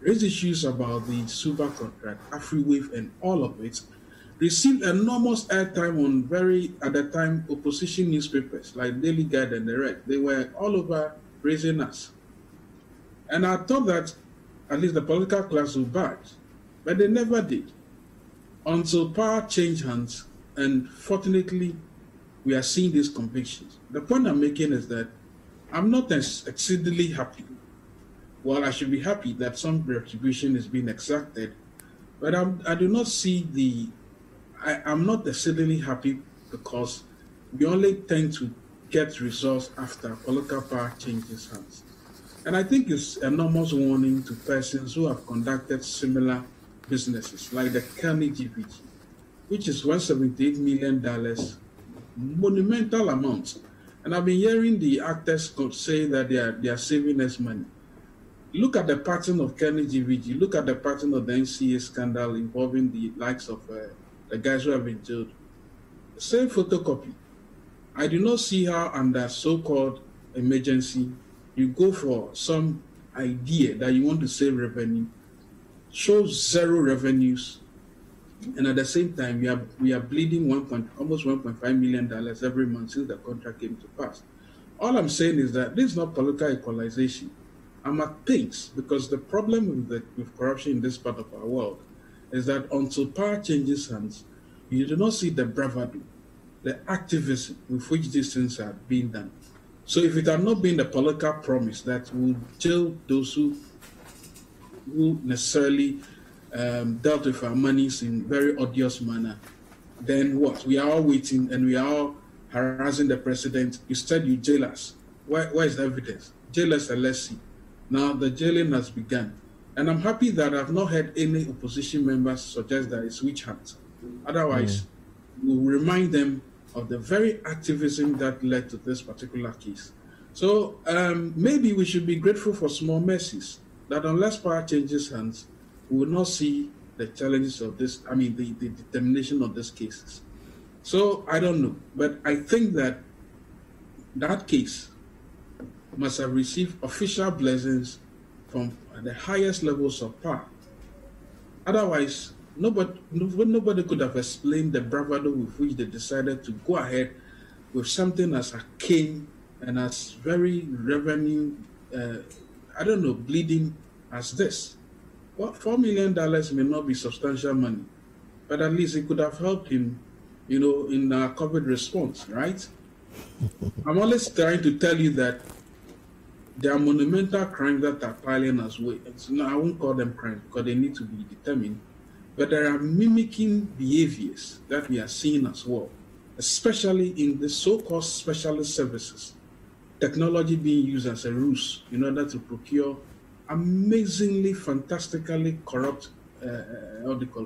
raised issues about the Suba contract, AfriWave, and all of it, received enormous airtime on very, at the time, opposition newspapers like Daily Guide and the rest. They were all over praising us. And I thought that at least the political class would budge, but they never did. Until power changed hands, and fortunately, we are seeing these convictions. The point I'm making is that I'm not exceedingly happy. Well, I should be happy that some retribution is being exacted, but I do not see I'm not exceedingly happy because we only tend to get results after political power changes hands. And I think it's enormous warning to persons who have conducted similar businesses, like the Carnegie GVG, which is $178 million, monumental amounts. And I've been hearing the actors say that they are saving us money. Look at the pattern of Carnegie GVG, look at the pattern of the NCA scandal involving the likes of the guys who have been jailed. Same photocopy. I do not see how under so-called emergency, you go for some idea that you want to save revenue, shows zero revenues, And at the same time, we are bleeding almost $1.5 million every month since the contract came to pass. All I'm saying is that this is not political equalization. I'm at pains because the problem with corruption in this part of our world is that until power changes hands, you do not see the bravado, the activism with which these things are being done. So if it had not been the political promise that will jail those who necessarily dealt with our monies in very odious manner, then what? We are all waiting and we are all harassing the president. Instead, you jail us. Where is the evidence? Jail us and let's see. Now the jailing has begun. And I'm happy that I've not heard any opposition members suggest that it's witch hunt. Otherwise, we'll remind them of the very activism that led to this particular case. So maybe we should be grateful for small mercies, that unless power changes hands, we will not see the challenges of this, the determination of these cases. So I don't know, but I think that that case must have received official blessings from the highest levels of power. Otherwise, nobody could have explained the bravado with which they decided to go ahead with something as arcane and as very revenue, bleeding as this. Well, $4 million may not be substantial money, but at least it could have helped him, in our COVID response, right? I'm always trying to tell you that there are monumental crimes that are piling us way. I won't call them crimes because they need to be determined, but there are mimicking behaviors that we are seeing as well, especially in the so-called specialist services. Technology being used as a ruse in order to procure amazingly, fantastically corrupt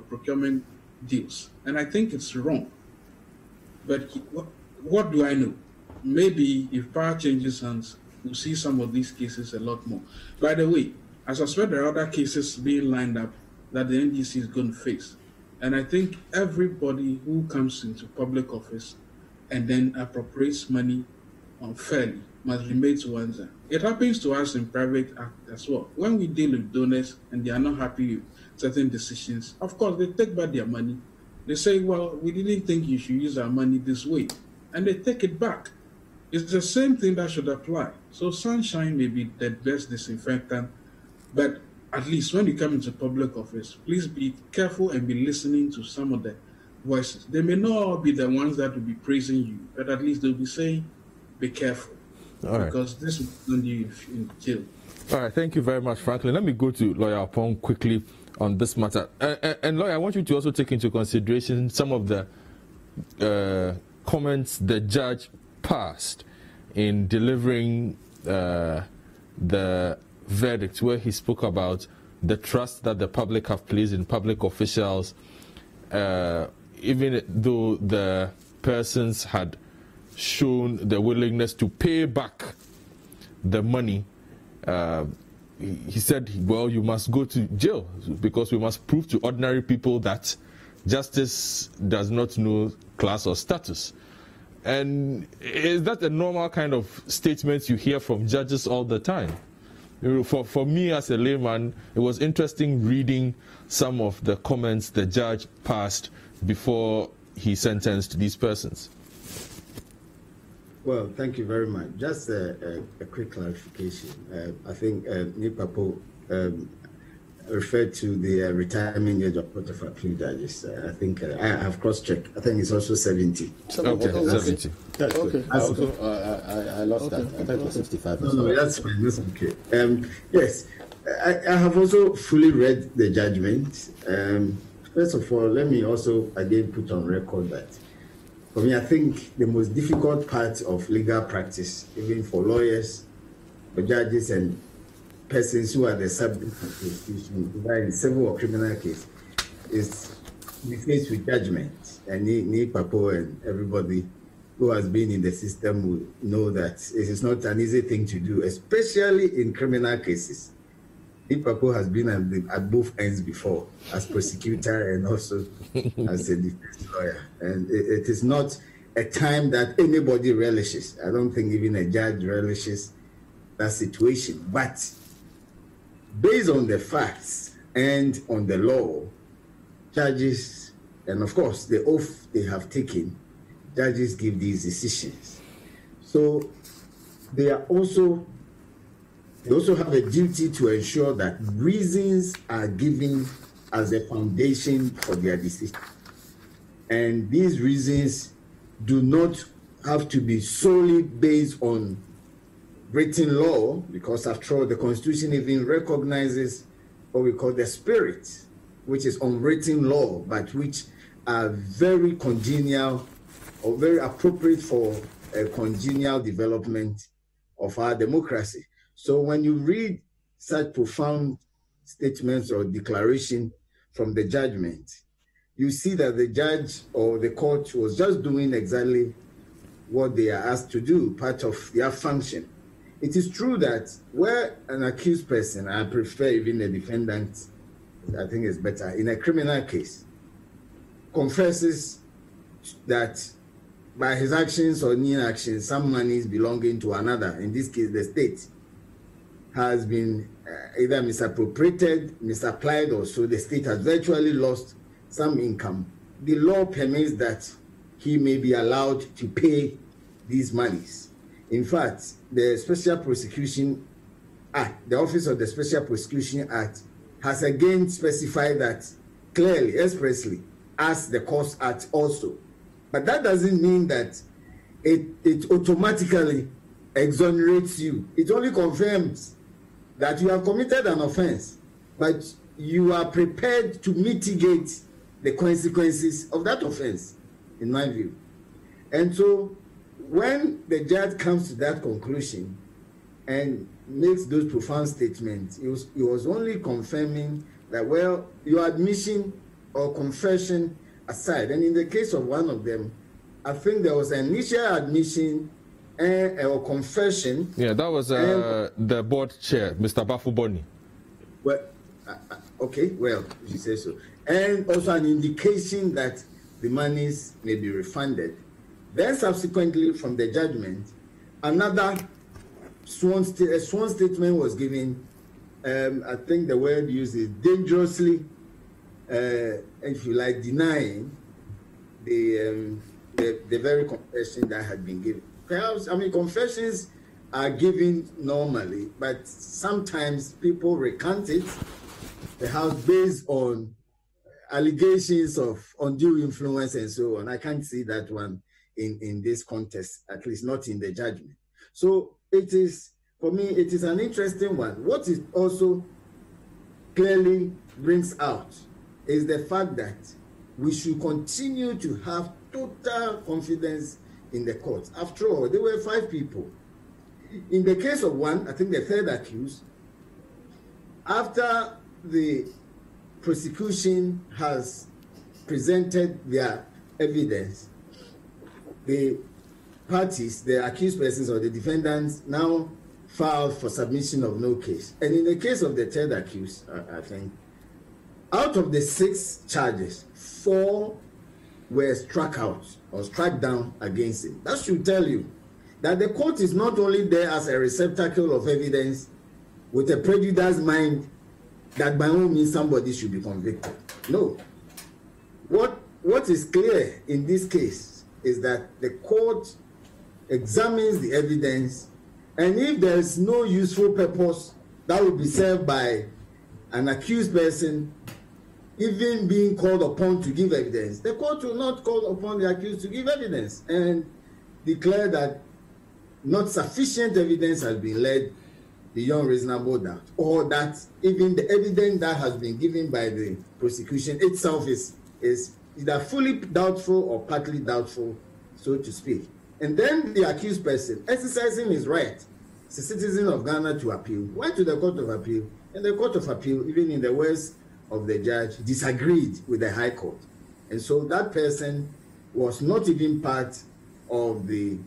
procurement deals. And I think it's wrong. But what do I know? Maybe if power changes hands, we'll see some of these cases a lot more. By the way, I suspect there are other cases being lined up that the NDC is going to face. And I think everybody who comes into public office and then appropriates money unfairly must be made to answer. It happens to us in private act as well. When we deal with donors and they are not happy with certain decisions, of course, they take back their money. They say, well, we didn't think you should use our money this way. And they take it back. It's the same thing that should apply. So sunshine may be the best disinfectant, but at least when you come into public office, please be careful and be listening to some of the voices. They may not all be the ones that will be praising you, but at least they'll be saying, be careful. All right. Because this will land you in jail. All right, thank you very much, Franklin. Let me go to Lawyer Apong quickly on this matter. And Lawyer, I want you to also take into consideration some of the comments the judge passed in delivering the verdict, where he spoke about the trust that the public have placed in public officials, even though the persons had shown the willingness to pay back the money. He said, well, you must go to jail because we must prove to ordinary people that justice does not know class or status. And is that a normal kind of statement you hear from judges all the time? For me as a layman, it was interesting reading some of the comments the judge passed before he sentenced these persons. Well, thank you very much. Just a quick clarification. I think Nipapo referred to the retirement age of Court of Appeal judges. I think I have cross-checked. I think it's also 70. Okay, 70. That's okay. I lost that. I thought it was 65. No, that's fine. That's okay. Yes, I have also fully read the judgment. First of all, let me also again put on record that for me, I think the most difficult part of legal practice, even for lawyers, for judges, and persons who are the subject of prosecution, either in civil or criminal case, is to be faced with judgment. And Papo and everybody who has been in the system will know that it is not an easy thing to do, especially in criminal cases. Papo has been at both ends before, as prosecutor and also as a defense lawyer. And it is not a time that anybody relishes. I don't think even a judge relishes that situation. But based on the facts and on the law, judges And of course, the oath they have taken, judges give these decisions. So they also have a duty to ensure that reasons are given as a foundation for their decision. And these reasons do not have to be solely based on written law, because after all, the Constitution even recognizes what we call the spirit, which is unwritten law, but which are very congenial or very appropriate for a congenial development of our democracy. So when you read such profound statements or declaration from the judgment, you see that the judge or the court was just doing exactly what they are asked to do, part of their function. It is true that where an accused person, I prefer even the defendant, I think it's better, in a criminal case, confesses that by his actions or inactions, some monies belonging to another, in this case the state, has been either misappropriated, misapplied, or so the state has virtually lost some income. The law permits that he may be allowed to pay these monies. In fact, the Special Prosecution Act, the Office of the Special Prosecution Act, has again specified that clearly, expressly, as the Courts Act also. But that doesn't mean that it automatically exonerates you. It only confirms that you have committed an offense, but you are prepared to mitigate the consequences of that offense, in my view. And so when the judge comes to that conclusion and makes those profound statements, he was only confirming that, well, your admission or confession aside, and in the case of one of them, I think there was an initial admission or confession. Yeah, that was the board chair, Mr. Bafuboni. Well, okay, well, you say so. And also an indication that the monies may be refunded. Then subsequently from the judgment, another sworn statement was given. I think the word used is dangerously, if you like, denying the very confession that had been given. Perhaps, I mean, confessions are given normally, but sometimes people recant it, perhaps based on allegations of undue influence and so on. I can't see that one in this context, at least not in the judgment. So it is, for me, it is an interesting one. What it also clearly brings out is the fact that we should continue to have total confidence in the court. After all, there were 5 people. In the case of one, I think the third accused, after the prosecution has presented their evidence, the parties, the accused persons or the defendants, now filed for submission of no case. And in the case of the third accused, I think, out of the 6 charges, 4 were struck out or struck down against him. That should tell you that the court is not only there as a receptacle of evidence with a prejudiced mind that by all means somebody should be convicted. No. What is clear in this case is that the court examines the evidence, and if there is no useful purpose that will be served by an accused person even being called upon to give evidence, the court will not call upon the accused to give evidence and declare that not sufficient evidence has been led beyond reasonable doubt, or that even the evidence that has been given by the prosecution itself is either fully doubtful or partly doubtful, so to speak. And then the accused person, exercising his right as a citizen of Ghana to appeal, went to the Court of Appeal, and the Court of Appeal, even in the words of the judge, disagreed with the High Court. And so that person was not even part of the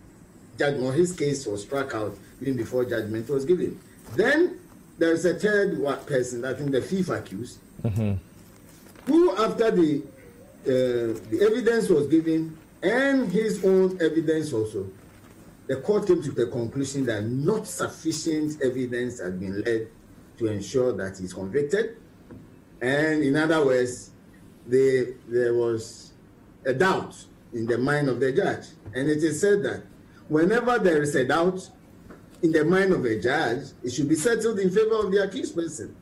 judgment, or his case was struck out even before judgment was given. Then there is a third person, I think the fifth accused, who after the evidence was given and his own evidence also, the court came to the conclusion that not sufficient evidence had been led to ensure that he's convicted. And in other words, there was a doubt in the mind of the judge. And it is said that whenever there is a doubt in the mind of a judge, it should be settled in favor of the accused person.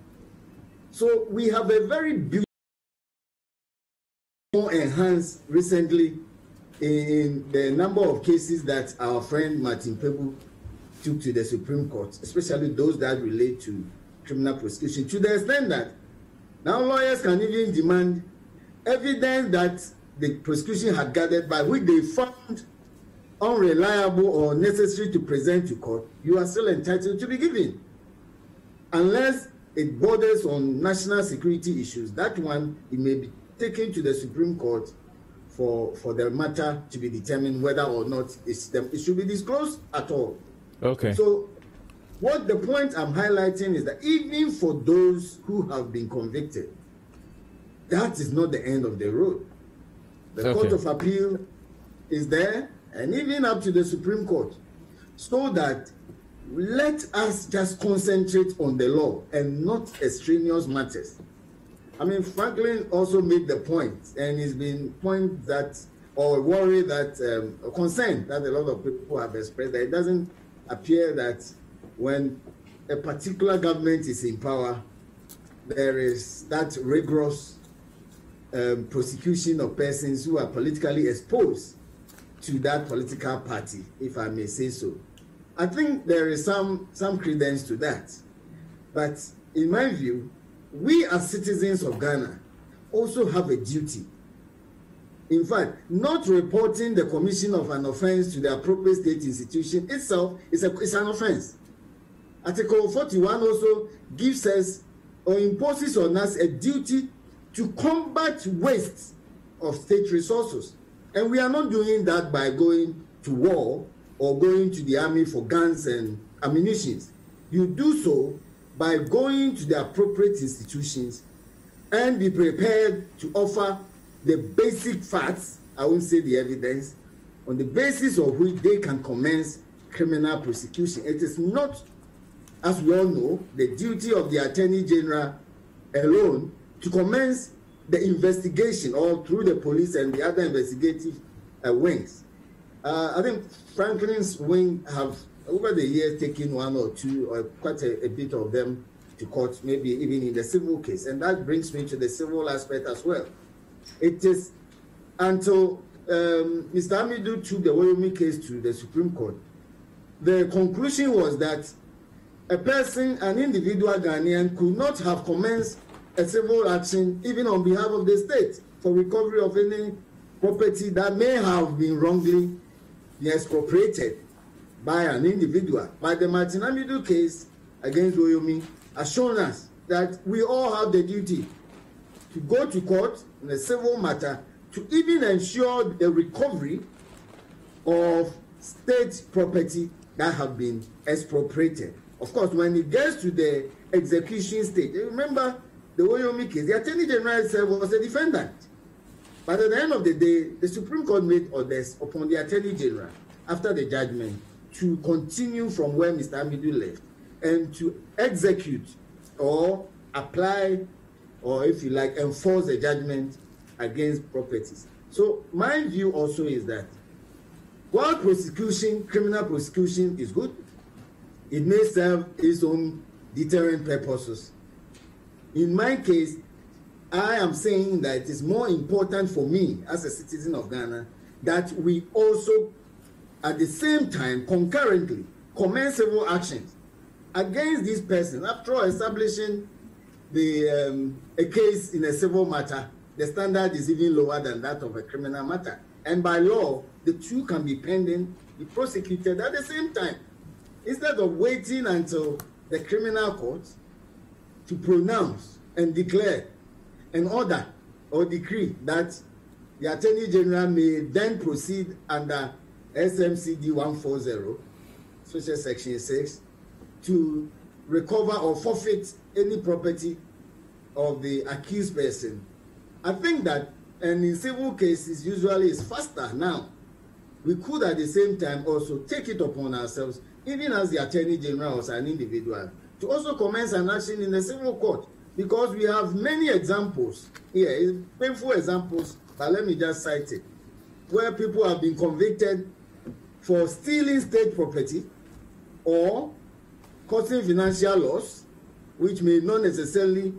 So we have a very beautiful enhanced recently in the number of cases that our friend Martin Pebu took to the Supreme Court, especially those that relate to criminal prosecution, to the extent that now lawyers can even demand evidence that the prosecution had gathered by which they found unreliable or necessary to present to court. You are still entitled to be given. Unless it borders on national security issues, that one, it may be taken to the Supreme Court for the matter to be determined whether or not it should be disclosed at all. Okay. So what the point I'm highlighting is that even for those who have been convicted, that is not the end of the road. The Court of Appeal is there, and even up to the Supreme Court, so that let us just concentrate on the law and not extraneous matters. I mean, Franklin also made the point, and he's been point that, or worry that, or concern that a lot of people have expressed, that it doesn't appear that when a particular government is in power, there is that rigorous prosecution of persons who are politically exposed to that political party, if I may say so. I think there is some credence to that. But in my view, we as citizens of Ghana also have a duty. In fact, not reporting the commission of an offense to the appropriate state institution itself is an offense. Article 41 also gives us or imposes on us a duty to combat waste of state resources. And we are not doing that by going to war or going to the army for guns and ammunition. You do so by going to the appropriate institutions and be prepared to offer the basic facts, I won't say the evidence, on the basis of which they can commence criminal prosecution. It is not, as we all know, the duty of the Attorney General alone to commence the investigation, or through the police and the other investigative wings. I think Franklin's wing have, over the years, taken one or two, or quite a bit of them to court, maybe even in the civil case. And that brings me to the civil aspect as well. It is until Mr. Amidu took the Woyomi case to the Supreme Court, the conclusion was that a person, an individual Ghanaian, could not have commenced a civil action even on behalf of the state for recovery of any property that may have been wrongly expropriated by an individual. But the Martin Amidu case against Woyomi has shown us that we all have the duty to go to court in a civil matter to even ensure the recovery of state property that have been expropriated. Of course, when it gets to the execution stage, remember the Woyomi case, the Attorney General itself was a defendant. But at the end of the day, the Supreme Court made orders upon the Attorney General after the judgment to continue from where Mr. Amidu left and to execute or apply, or if you like, enforce the judgment against properties. So my view also is that while prosecution, criminal prosecution is good, it may serve its own deterrent purposes. In my case, I am saying that it is more important for me as a citizen of Ghana that we also, at the same time, concurrently, commence civil actions against these persons. After all, establishing a case in a civil matter, the standard is even lower than that of a criminal matter. And by law, the two can be pending, be prosecuted at the same time, instead of waiting until the criminal court to pronounce and declare an order or decree that the Attorney General may then proceed under SMCD 140, Special Section 6, to recover or forfeit any property of the accused person. I think that, and in civil cases, usually it's faster now. We could at the same time also take it upon ourselves, even as the Attorney General as an individual, to also commence an action in the civil court, because we have many examples it's painful examples, but let me just cite it, where people have been convicted for stealing state property or causing financial loss, which may not necessarily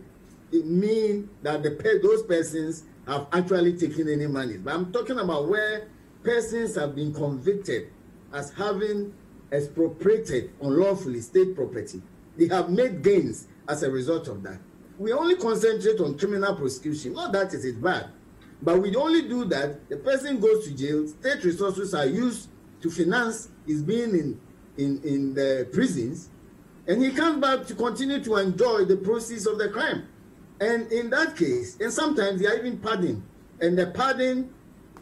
mean that those persons have actually taken any money. But I'm talking about where persons have been convicted as having expropriated unlawfully state property. They have made gains as a result of that. We only concentrate on criminal prosecution. Not that it is bad, but we only do that. The person goes to jail. State resources are used to finance his being in the prisons, and he comes back to continue to enjoy the proceeds of the crime. And in that case, and sometimes they are even pardoned, and the pardon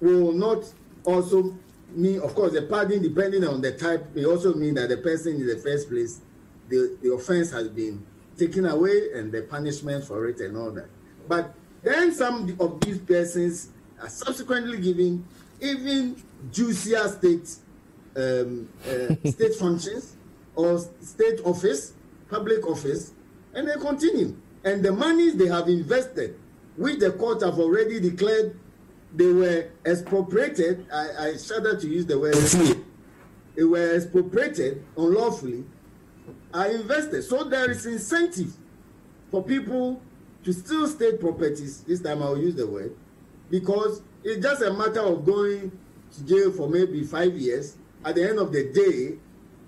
will not also mean, of course, the pardon, depending on the type, may also mean that the person in the first place, the offense has been taken away and the punishment for it and all that. But then some of these persons are subsequently given even juicier state functions or state office, public office, and they continue. And the monies they have invested, which the court have already declared they were expropriated, I shudder to use the word, they were expropriated unlawfully, are invested. So there is incentive for people to steal state properties, this time I will use the word, because it's just a matter of going to jail for maybe 5 years. At the end of the day,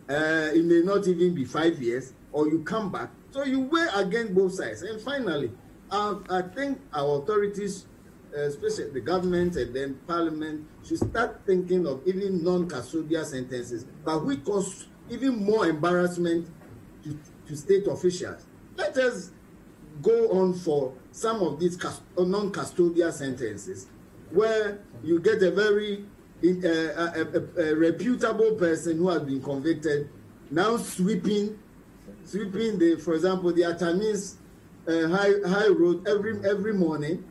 it may not even be 5 years, or you come back. So you weigh against both sides. And finally, I think our authorities, especially the government and then parliament, should start thinking of even non-custodial sentences, but which cause even more embarrassment to state officials. Let us go on for some of these non-custodial sentences, where you get a very reputable person who has been convicted, now sweeping for example, the Atamis high road every morning,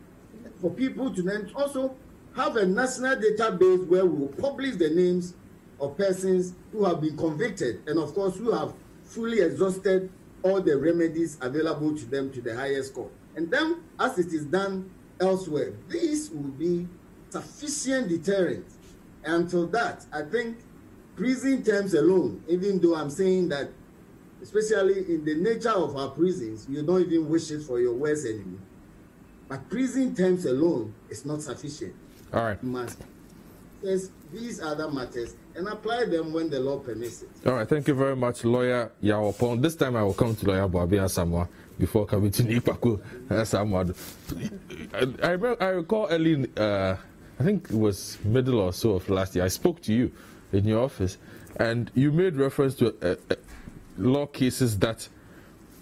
for people to then also have a national database where we will publish the names of persons who have been convicted and, of course, who have fully exhausted all the remedies available to them to the highest court. And then, as it is done elsewhere, this will be sufficient deterrent. Until that, I think prison terms alone, even though I'm saying that, especially in the nature of our prisons, you don't even wish it for your worst enemy. But prison terms alone is not sufficient. All right. You must face these other matters and apply them when the law permits it. All right. Thank you very much, Lawyer Yawopon. This time I will come to Lawyer Boabia Samoa before coming to Nipaku Samoa. I recall early, I think it was middle or so of last year, I spoke to you in your office, and you made reference to law cases that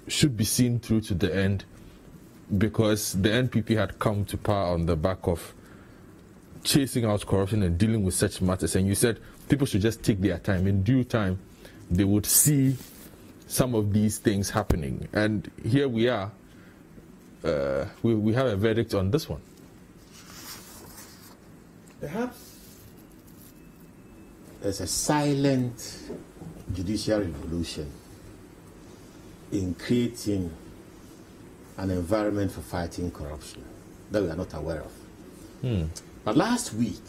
should be seen through to the end because the NPP had come to power on the back of chasing out corruption and dealing with such matters. And you said people should just take their time. In due time, they would see some of these things happening. And here we are. We have a verdict on this one. Perhaps there's a silent judicial revolution in creating an environment for fighting corruption that we are not aware of. But last week,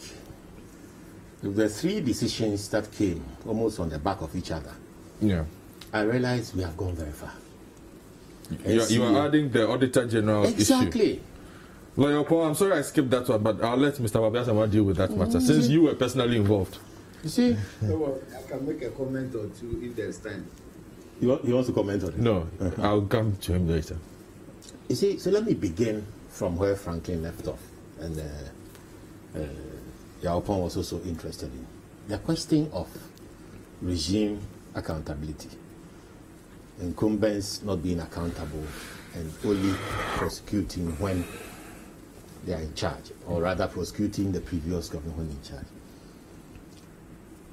there were 3 decisions that came almost on the back of each other. Yeah. I realized we have gone very far. You are adding the Auditor General exactly. issue. Lawyer Paul, I'm sorry I skipped that one, but I'll let Mr. Wabiasama deal with that matter, since you were personally involved. You see? I can make a comment or two if there's time. He wants to comment on it? No, I'll come to him later. You see, so let me begin from where Franklin left off, and Yaopon was also interested in the question of regime accountability. Incumbents not being accountable and only prosecuting when they are in charge, or rather prosecuting the previous government when in charge.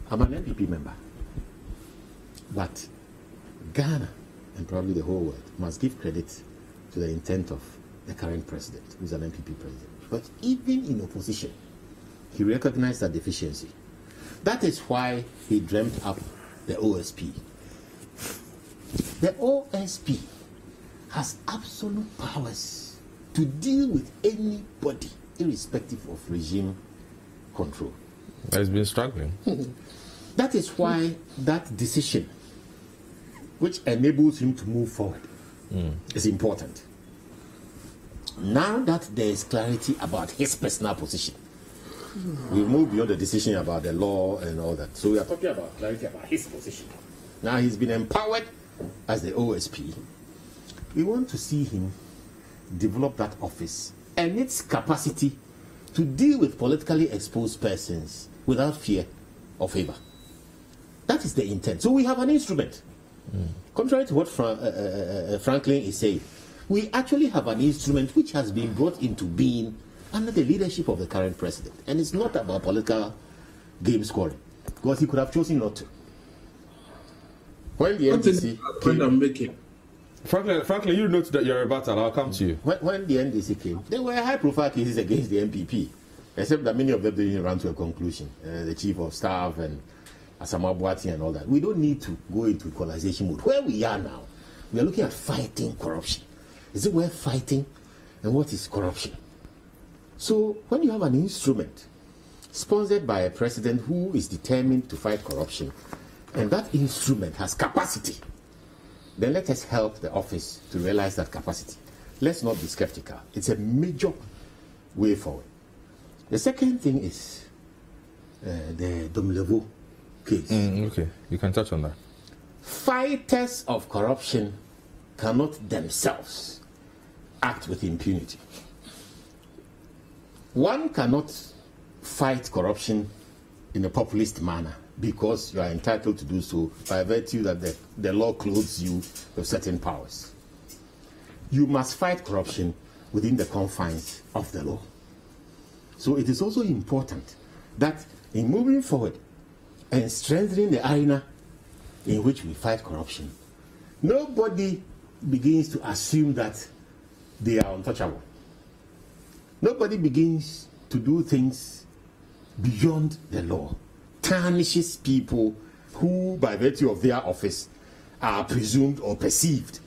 I'm an NPP member, but Ghana, and probably the whole world, must give credit to the intent of the current president, who is an NPP president. But even in opposition, he recognized that deficiency. That is why he dreamt up the OSP. The OSP has absolute powers to deal with anybody, irrespective of regime control. He's been struggling. That is why that decision, which enables him to move forward, is important. Now that there is clarity about his personal position, we move beyond the decision about the law and all that. So we are talking about clarity about his position. Now he's been empowered as the OSP. We want to see him develop that office and its capacity to deal with politically exposed persons without fear or favor. That is the intent. So we have an instrument. Contrary to what Franklin is saying, we actually have an instrument which has been brought into being under the leadership of the current president. And it's not about political game scoring, because he could have chosen not to. When the NDC came, Franklin, you note that you're a battle. I'll come to you. When the NDC came, there were high-profile cases against the MPP, except that many of them didn't run to a conclusion. The chief of staff and Asama Boati and all that. We don't need to go into equalization mode. Where we are now, we are looking at fighting corruption. Is it worth fighting? And what is corruption? So when you have an instrument sponsored by a president who is determined to fight corruption, and that instrument has capacity, then let us help the office to realize that capacity. Let's not be skeptical. It's a major way forward. The second thing is the Domlevo case. Okay, you can touch on that. Fighters of corruption cannot themselves act with impunity. One cannot fight corruption in a populist manner because you are entitled to do so by virtue that the law clothes you with certain powers. You must fight corruption within the confines of the law. So it is also important that in moving forward and strengthening the arena in which we fight corruption, nobody begins to assume that they are untouchable. Nobody begins to do things beyond the law, tarnishes people who, by virtue of their office, are presumed or perceived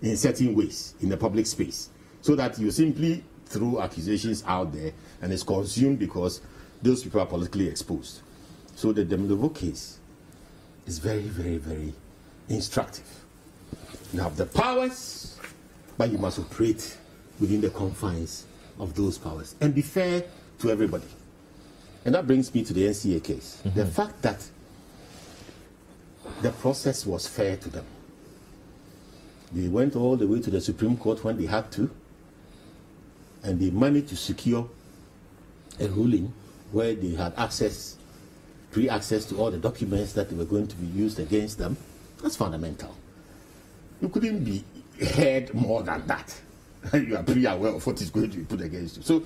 in certain ways in the public space, so that you simply throw accusations out there and it's consumed because those people are politically exposed. So the Demlevo case is very, very, very instructive. You have the powers, but you must operate within the confines of those powers and be fair to everybody. And that brings me to the NCA case. The fact that the process was fair to them. They went all the way to the Supreme Court when they had to, and they managed to secure a ruling where they had pre-access to all the documents that were going to be used against them. That's fundamental. You couldn't be heard more than that. You are pretty aware of what is going to be put against you. So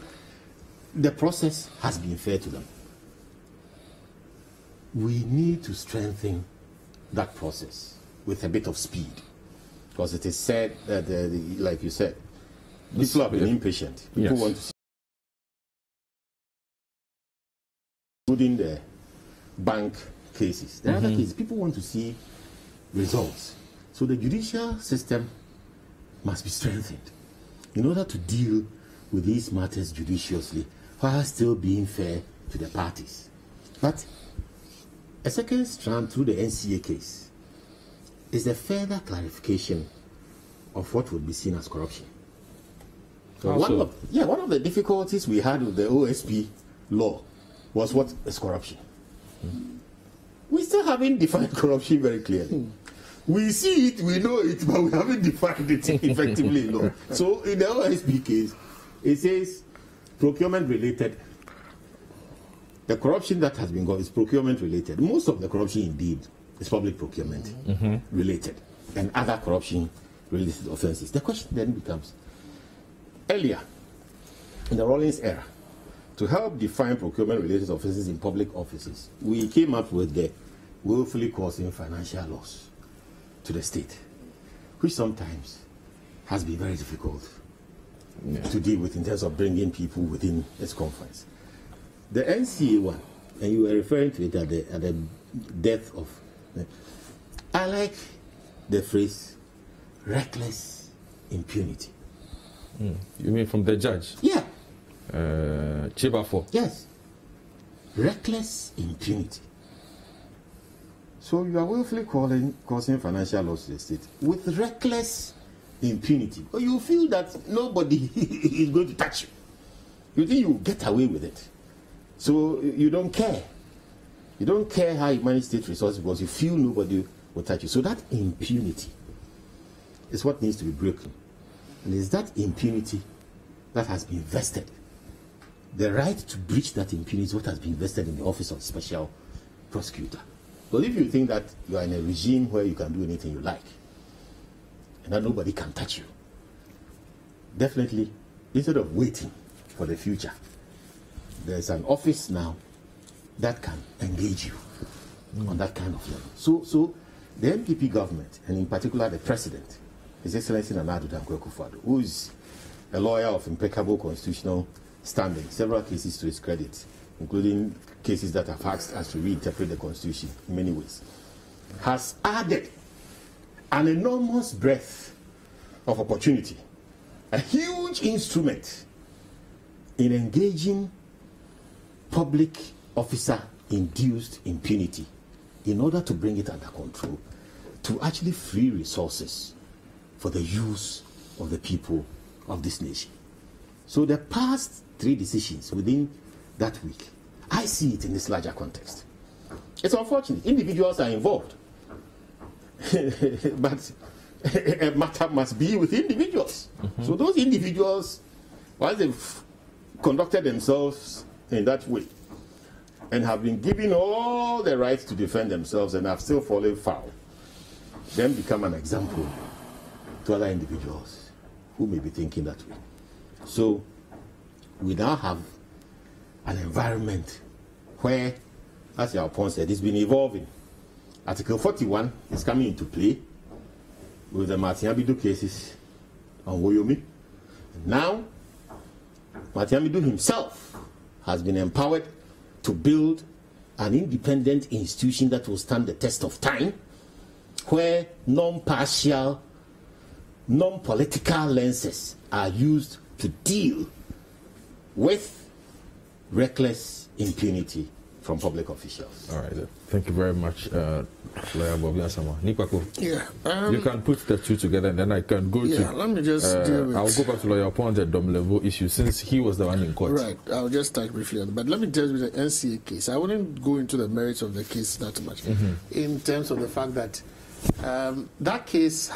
the process has been fair to them. We need to strengthen that process with a bit of speed, because it is said that, like you said, people have been impatient. People want to see, including the bank cases. The other cases, people want to see results. So the judicial system must be strengthened in order to deal with these matters judiciously while still being fair to the parties. But a second strand through the NCA case is the further clarification of what would be seen as corruption. So one of the difficulties we had with the OSP law was what is corruption. We still haven't defined corruption very clearly. We see it, we know it, but we haven't defined it effectively in law. So in the OSP case, it says procurement related. The corruption that has been got is procurement related. Most of the corruption indeed is public procurement related and other corruption related offenses. The question then becomes, earlier in the Rawlings era, to help define procurement related offenses in public offices, we came up with the willfully causing financial loss to the state, which sometimes has been very difficult to deal with in terms of bringing people within its confines. The NCA one, and you were referring to it at the death of, I like the phrase reckless impunity. You mean from the judge? Yeah. Chibafo. Yes. Reckless impunity. So you are willfully causing financial loss to the state with reckless impunity. Or you feel that nobody is going to touch you. You think you get away with it. So you don't care. You don't care how you manage state resources because you feel nobody will touch you. So that impunity is what needs to be broken. And it's that impunity that has been vested. The right to breach that impunity is what has been vested in the office of special prosecutor. But if you think that you are in a regime where you can do anything you like and that nobody can touch you, definitely, instead of waiting for the future, there's an office now that can engage you on that kind of level. So the MPP government, and in particular the president, His Excellency Nana Addo Dankwa Akufo-Addo, who is a lawyer of impeccable constitutional standing, several cases to his credit, including cases that have asked us to reinterpret the Constitution in many ways, has added an enormous breadth of opportunity, a huge instrument in engaging public officer-induced impunity in order to bring it under control, to actually free resources for the use of the people of this nation. So the past 3 decisions within that week, I see it in this larger context. It's unfortunate. Individuals are involved. But a matter must be with individuals. So those individuals, once they've conducted themselves in that way and have been given all the rights to defend themselves and have still fallen foul, then become an example to other individuals who may be thinking that way. So we now have an environment where, as your opponent said, it's been evolving. Article 41 is coming into play with the Martin Abidu cases on Woyomi. Now, Martin Abidu himself has been empowered to build an independent institution that will stand the test of time, where non-partial, non-political lenses are used to deal with reckless impunity from public officials. All right. Thank you very much, Lawyer Bobby Asama. Nikwako, you can put the two together and then I can go to... let me just deal with... I'll go back to Lawyer Pond at Dom level issue since he was the one in court. Right. I'll just touch briefly on it. But let me deal with the NCA case. I wouldn't go into the merits of the case that much in terms of the fact that that case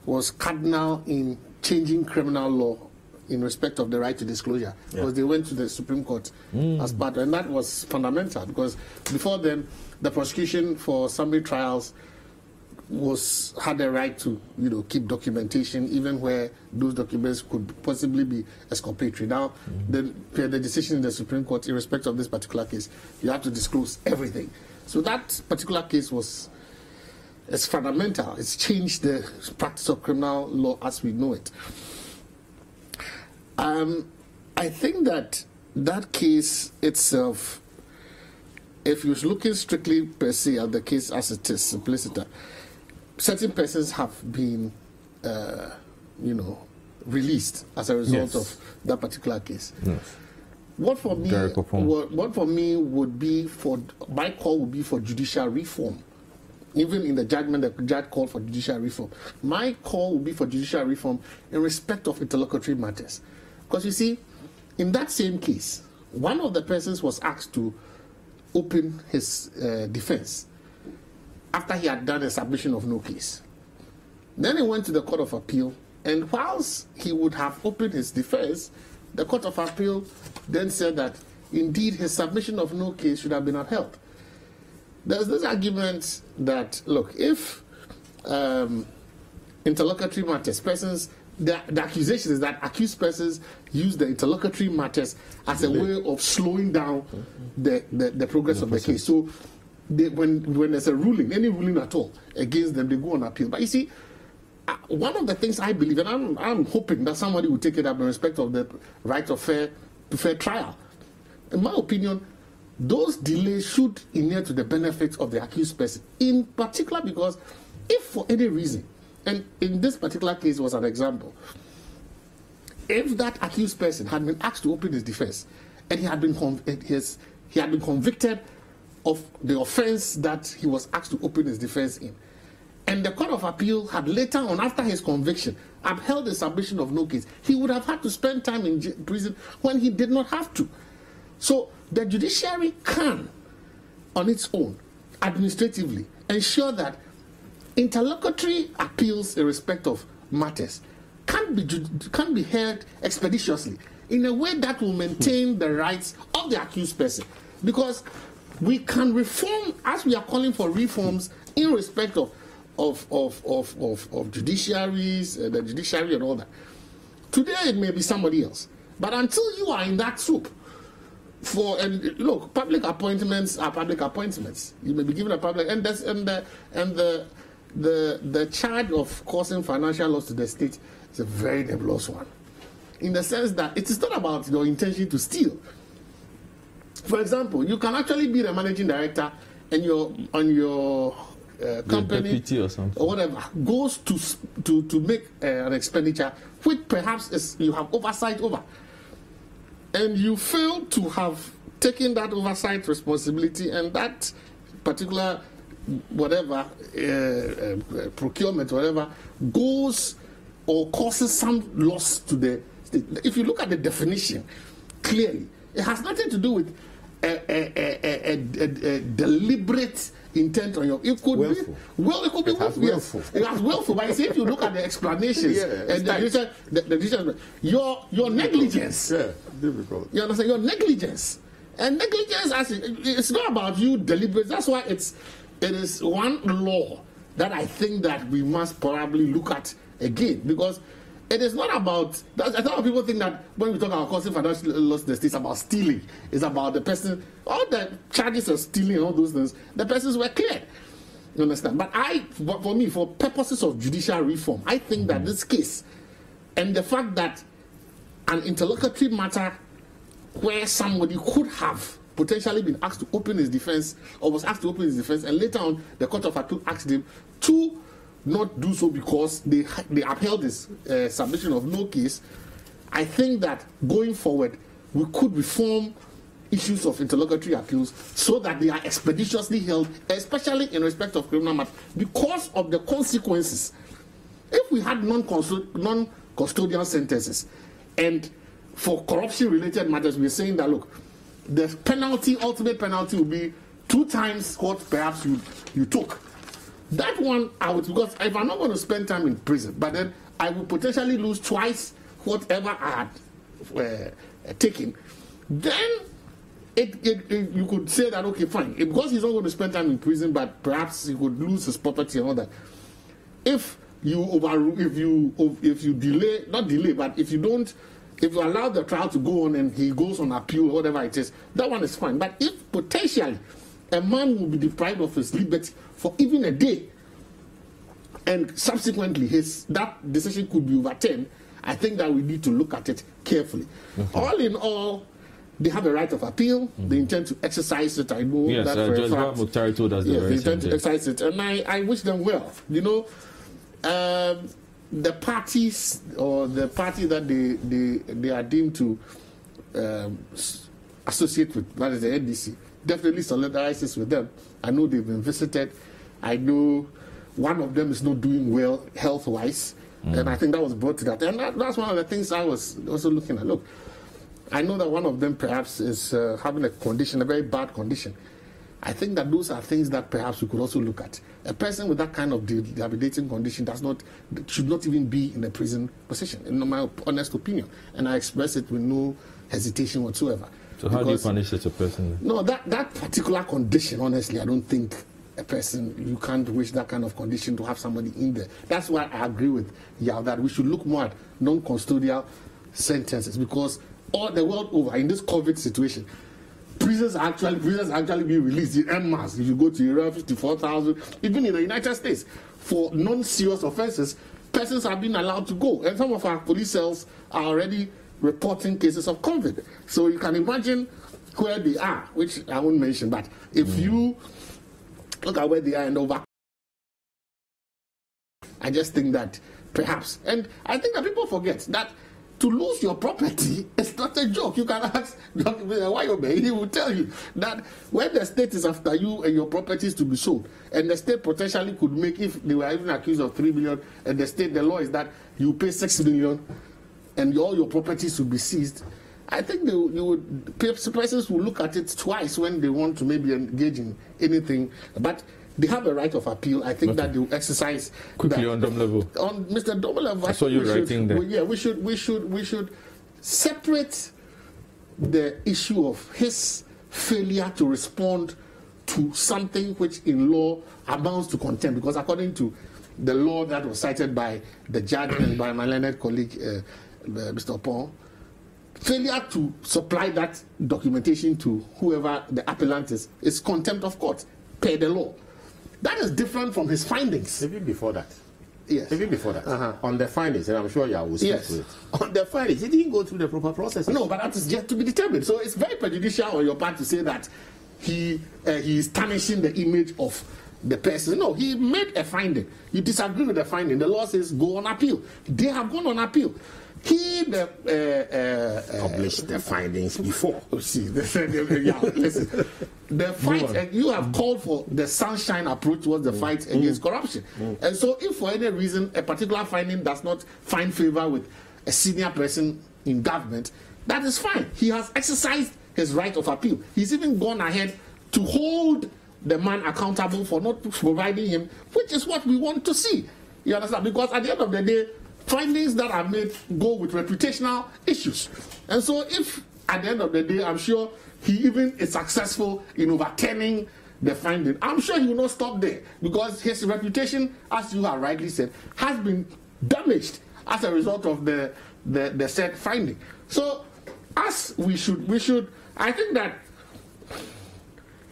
was cardinal in changing criminal law in respect of the right to disclosure, because they went to the Supreme Court as part, and that was fundamental, because before then, the prosecution for summary trials had the right to, keep documentation, even where those documents could possibly be exculpatory. Now, the decision in the Supreme Court, in respect of this particular case, you have to disclose everything. So that particular case it's fundamental. It's changed the practice of criminal law as we know it. I think that case itself, if you're looking strictly per se at the case as it is, simpliciter, certain persons have been, released as a result of that particular case. What for me would be my call would be for judicial reform. Even in the judgment, the judge called for judicial reform. My call would be for judicial reform in respect of interlocutory matters. Because you see, in that same case, one of the persons was asked to open his defense after he had done a submission of no case. Then he went to the Court of Appeal, and whilst he would have opened his defense, the Court of Appeal then said that indeed his submission of no case should have been upheld. There's this argument that, look, if interlocutory matters, the accusation is that accused persons use the interlocutory matters as a way of slowing down the progress of the case. So when there's a ruling, any ruling at all against them, they go on appeal. But you see, one of the things I believe, and I'm hoping that somebody will take it up in respect of the right of fair trial. In my opinion, those delays should inure to the benefit of the accused person, in particular because if for any reason, and in this particular case was an example, if that accused person had been asked to open his defense, and he had been convicted of the offense that he was asked to open his defense in, and the Court of Appeal had later on, after his conviction, upheld the submission of no case, he would have had to spend time in prison when he did not have to. So the judiciary can, on its own, administratively, ensure that interlocutory appeals in respect of matters can be heard expeditiously in a way that will maintain the rights of the accused person. Because we can reform, as we are calling for reforms in respect of judiciaries, the judiciary and all that. Today it may be somebody else. But until you are in that soup, public appointments are public appointments. You may be given a public, and the charge of causing financial loss to the state is a very nebulous one, in the sense that it is not about your intention to steal. For example, you can actually be the managing director, and your company or something, or whatever goes to make an expenditure which perhaps you have oversight over, and you fail to have taken that oversight responsibility, and that particular procurement, whatever, goes or causes some loss to the state. If you look at the definition clearly, it has nothing to do with a deliberate intent on your. It could willful. Be well. It could be willful. Willful. It has willful. But if you look at the explanations and the your negligence. Yeah, difficult. You understand? Your negligence. And negligence, it's not about you deliberate. That's why it is one law that I think that we must probably look at again, because it is not about. I think people think that when we talk about causing financial loss to the state, it's about stealing. It's about the person. All the charges of stealing and all those things, the persons were cleared. You understand? But for me, for purposes of judicial reform, I think that this case and the fact that an interlocutory matter where somebody could have potentially been asked to open his defense, or was asked to open his defense, and later on the Court of Appeal asked him to not do so because they upheld his submission of no case. I think that going forward we could reform issues of interlocutory appeals so that they are expeditiously held, especially in respect of criminal matters, because of the consequences. If we had non-custodial sentences, and for corruption-related matters, we're saying that, look, the ultimate penalty will be 2 times what perhaps you took. That one, because if I'm not going to spend time in prison, but then I will potentially lose twice whatever I had taken, then you could say that, okay, fine, because he's not going to spend time in prison, but perhaps he could lose his property and all that. If you delay, not delay, but if you allow the trial to go on and he goes on appeal, whatever it is, that one is fine. But if potentially a man will be deprived of his liberty for even a day, and subsequently that decision could be overturned, I think that we need to look at it carefully. Okay. All in all, they have a right of appeal. They intend to exercise it. I know that for a fact. Mukhtar told us they intend to exercise it, and I wish them well. You know, the parties or the party that they are deemed to associate with, that is the NDC, definitely solidarizes with them. I know they've been visited. I know one of them is not doing well health-wise, and I think that was brought to that. And that's one of the things I was also looking at. Look, I know that one of them perhaps is having a condition, a very bad condition. I think that those are things that perhaps we could also look at. A person with that kind of debilitating condition should not even be in a prison position, in my honest opinion. And I express it with no hesitation whatsoever. So how do you punish such a person? No, that particular condition, honestly, I don't think a person, you can't wish that kind of condition to have somebody in there. That's why I agree with Yao that we should look more at non-custodial sentences, because all the world over, in this COVID situation, prisoners actually being released in en masse. If you go to Europe, 54,000, even in the United States, for non-serious offenses, persons are being allowed to go. And some of our police cells are already reporting cases of COVID. So you can imagine where they are, which I won't mention. But if you look at where they are and over, I just think that perhaps, and I think that people forget that to lose your property is not a joke. You can ask Dr. Wayobe, he will tell you that when the state is after you and your properties to be sold, and the state potentially could make, if they were even accused of 3 million, and the law is that you pay 6 million and all your properties will be seized, I think persons will look at it twice when they want to maybe engage in anything. But they have a right of appeal. I think that they will exercise quickly on Dom level. On Mr. Dom level, I saw you writing there. We should separate the issue of his failure to respond to something which in law amounts to contempt, because according to the law that was cited by the judge and by my learned colleague, Mr. Paul, failure to supply that documentation to whoever the appellant is contempt of court per the law. That is different from his findings. Even before that. Yes. Even before that. On the findings, and I'm sure you will speak to it. On the findings, he didn't go through the proper process. No, but that is yet to be determined. So it's very prejudicial on your part to say that he is tarnishing the image of the person. No, he made a finding. You disagree with the finding. The law says go on appeal. They have gone on appeal. He published the findings before. See, listen. The fight, and you have called for the sunshine approach towards the fight against corruption. And so, if for any reason a particular finding does not find favor with a senior person in government, that is fine. He has exercised his right of appeal. He's even gone ahead to hold the man accountable for not providing him, which is what we want to see. You understand? Because at the end of the day, findings that are made go with reputational issues. And so if at the end of the day, I'm sure he even is successful in overturning the finding, I'm sure he will not stop there, because his reputation, as you have rightly said, has been damaged as a result of the said finding. So as we should, I think that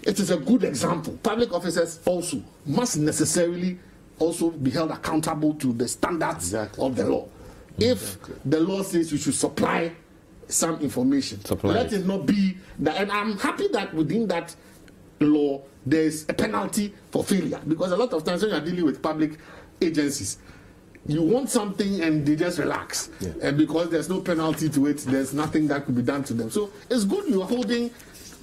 it is a good example. Public officers also must necessarily also be held accountable to the standards of the law. If the law says you should supply some information, let it not be that. And I'm happy that within that law there is a penalty for failure, because a lot of times when you're dealing with public agencies, you want something and they just relax, and because there's no penalty to it, there's nothing that could be done to them. So it's good you're holding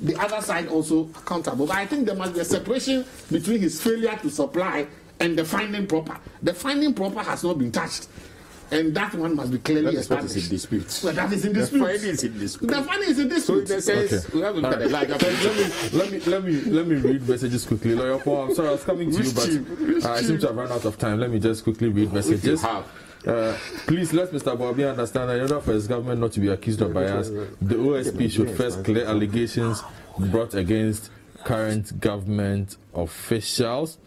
the other side also accountable. But I think there must be a separation between his failure to supply and the finding proper. The finding proper has not been touched, and that one must be clearly established. That is in dispute. Well, that is in dispute. The finding is in dispute. The finding is in dispute. So in a sense, we have to look at the larger let me read messages quickly. Lawyer Paul, I'm sorry I was coming to you, but I seem to have run out of time. Let me just quickly read messages. Please let Mr. Bobby understand that in order for his government not to be accused of bias, the OSP should first clear allegations brought against current government officials.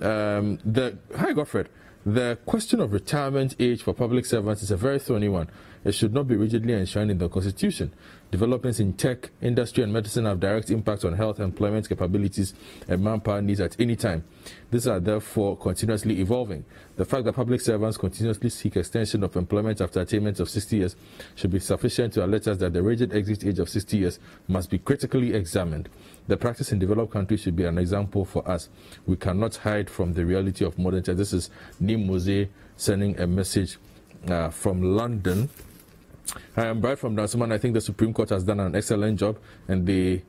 Hi Godfred, the question of retirement age for public servants is a very thorny one. It should not be rigidly enshrined in the Constitution. Developments in tech, industry and medicine have direct impact on health, employment capabilities and manpower needs at any time. These are therefore continuously evolving. The fact that public servants continuously seek extension of employment after attainment of 60 years should be sufficient to alert us that the rigid exit age of 60 years must be critically examined. The practice in developed countries should be an example for us. We cannot hide from the reality of modern times. This is Nim Mose sending a message from London. I am Bright from Dansuman. I think the Supreme Court has done an excellent job, and they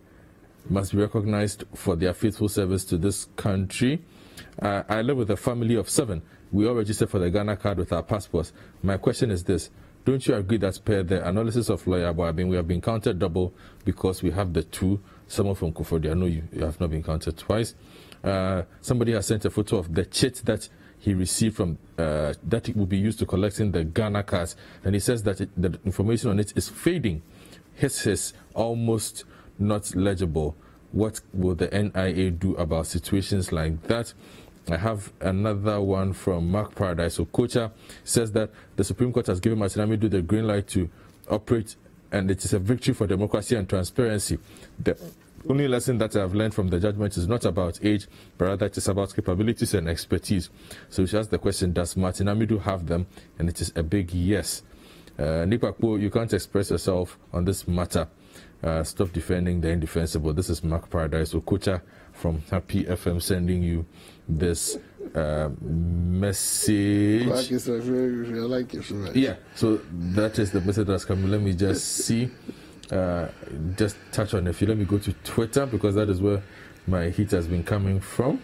must be recognized for their faithful service to this country. I live with a family of 7. We all registered for the Ghana card with our passports. My question is this: don't you agree that per the analysis of Lawyer Boabin, we have been counted double because we have the 2? Someone from Kufodi, I know you have not been counted twice. Somebody has sent a photo of the chit that he received from that it will be used to collecting the Ghana cards, and he says that the information on it is fading. His is almost not legible. What will the NIA do about situations like that? I have another one from Mark Paradise. So Kocha says that the Supreme Court has given Martin Amidu the green light to operate, and it is a victory for democracy and transparency. The only lesson that I have learned from the judgment is not about age, but rather it is about capabilities and expertise. So we should ask the question, does Martin Amidu have them? And it is a big yes. Nipakpo, you can't express yourself on this matter. Stop defending the indefensible. This is Mark Paradise Okocha from Happy FM sending you this message. Yeah, so that is the message that's coming. Let me just see. Just touch on a few. Let me go to Twitter because that is where my heat has been coming from.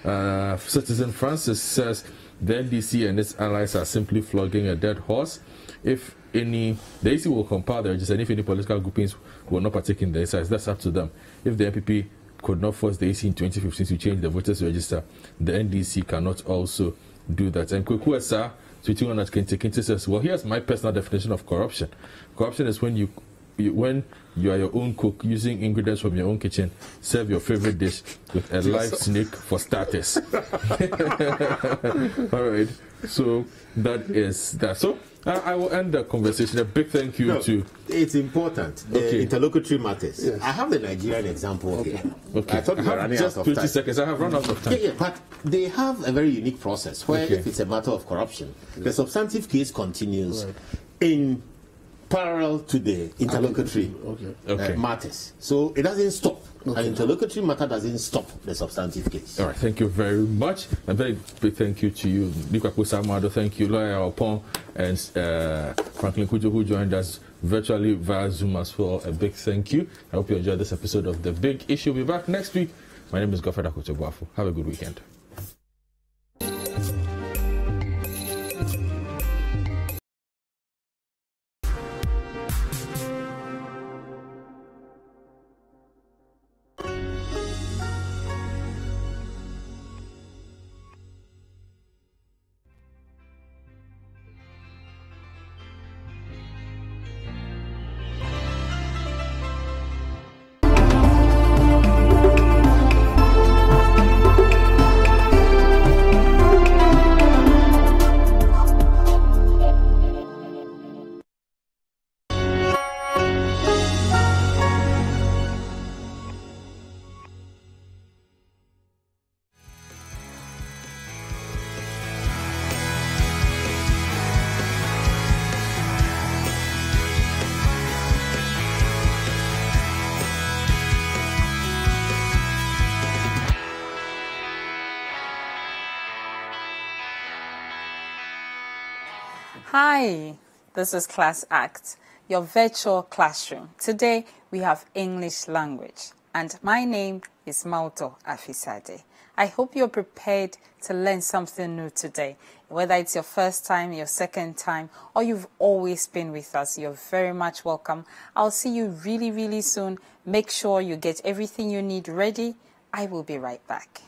Citizen Francis says the NDC and its allies are simply flogging a dead horse. If any, the AC will compile the register, and if any political groupings will not partake in the exercise, that's up to them. If the NPP could not force the AC in 2015 to change the voters register, the NDC cannot also do that. And Kwekuesa, tweeting on that Kinti says, well, here's my personal definition of corruption. Corruption is when you are your own cook, using ingredients from your own kitchen, serve your favorite dish with a live snake for starters. All right, so that is that. So I will end the conversation. A big thank you to... It's important. The interlocutory matters. Yes. I have the Nigerian example here. Okay. I thought we were running just out of 20 time. seconds. I have run out of time. Yeah, but they have a very unique process where if it's a matter of corruption, the substantive case continues in parallel to the interlocutory matters. So it doesn't stop. An interlocutory matter doesn't stop the substantive case. All right, thank you very much. A very big thank you to you, Nikwaku Samado. Thank you, Lawyer Opon and Franklin Kujo, who joined us virtually via Zoom as well. A big thank you. I hope you enjoyed this episode of The Big Issue. We'll be back next week. My name is Godfred Akoto Boafo. Have a good weekend. Hi, this is Class Act, your virtual classroom. Today we have English language, and my name is Mauto Afisade. I hope you're prepared to learn something new today. Whether it's your first time, your second time, or you've always been with us, you're very much welcome. I'll see you really, really soon. Make sure you get everything you need ready. I will be right back.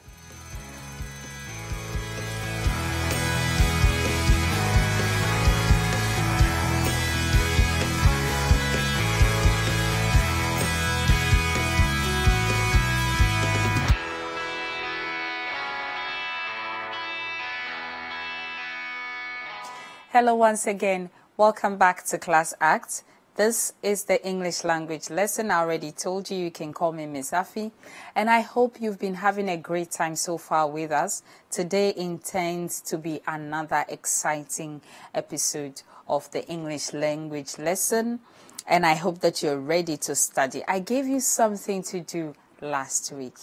Hello once again. Welcome back to Class Act. This is the English language lesson. I already told you can call me Miss Afi. And I hope you've been having a great time so far with us. Today intends to be another exciting episode of the English language lesson. And I hope that you're ready to study. I gave you something to do last week.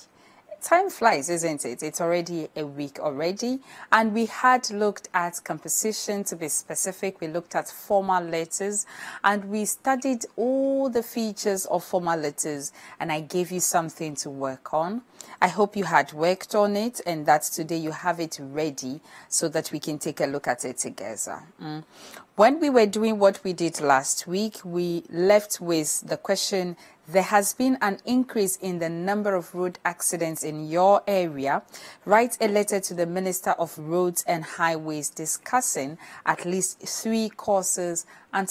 Time flies, isn't it? It's already a week already. And we had looked at composition, to be specific. We looked at formal letters and we studied all the features of formal letters. And I gave you something to work on. I hope you had worked on it and that today you have it ready so that we can take a look at it together. When we were doing what we did last week, we left with the question, there has been an increase in the number of road accidents in your area. Write a letter to the Minister of Roads and Highways discussing at least 3 causes and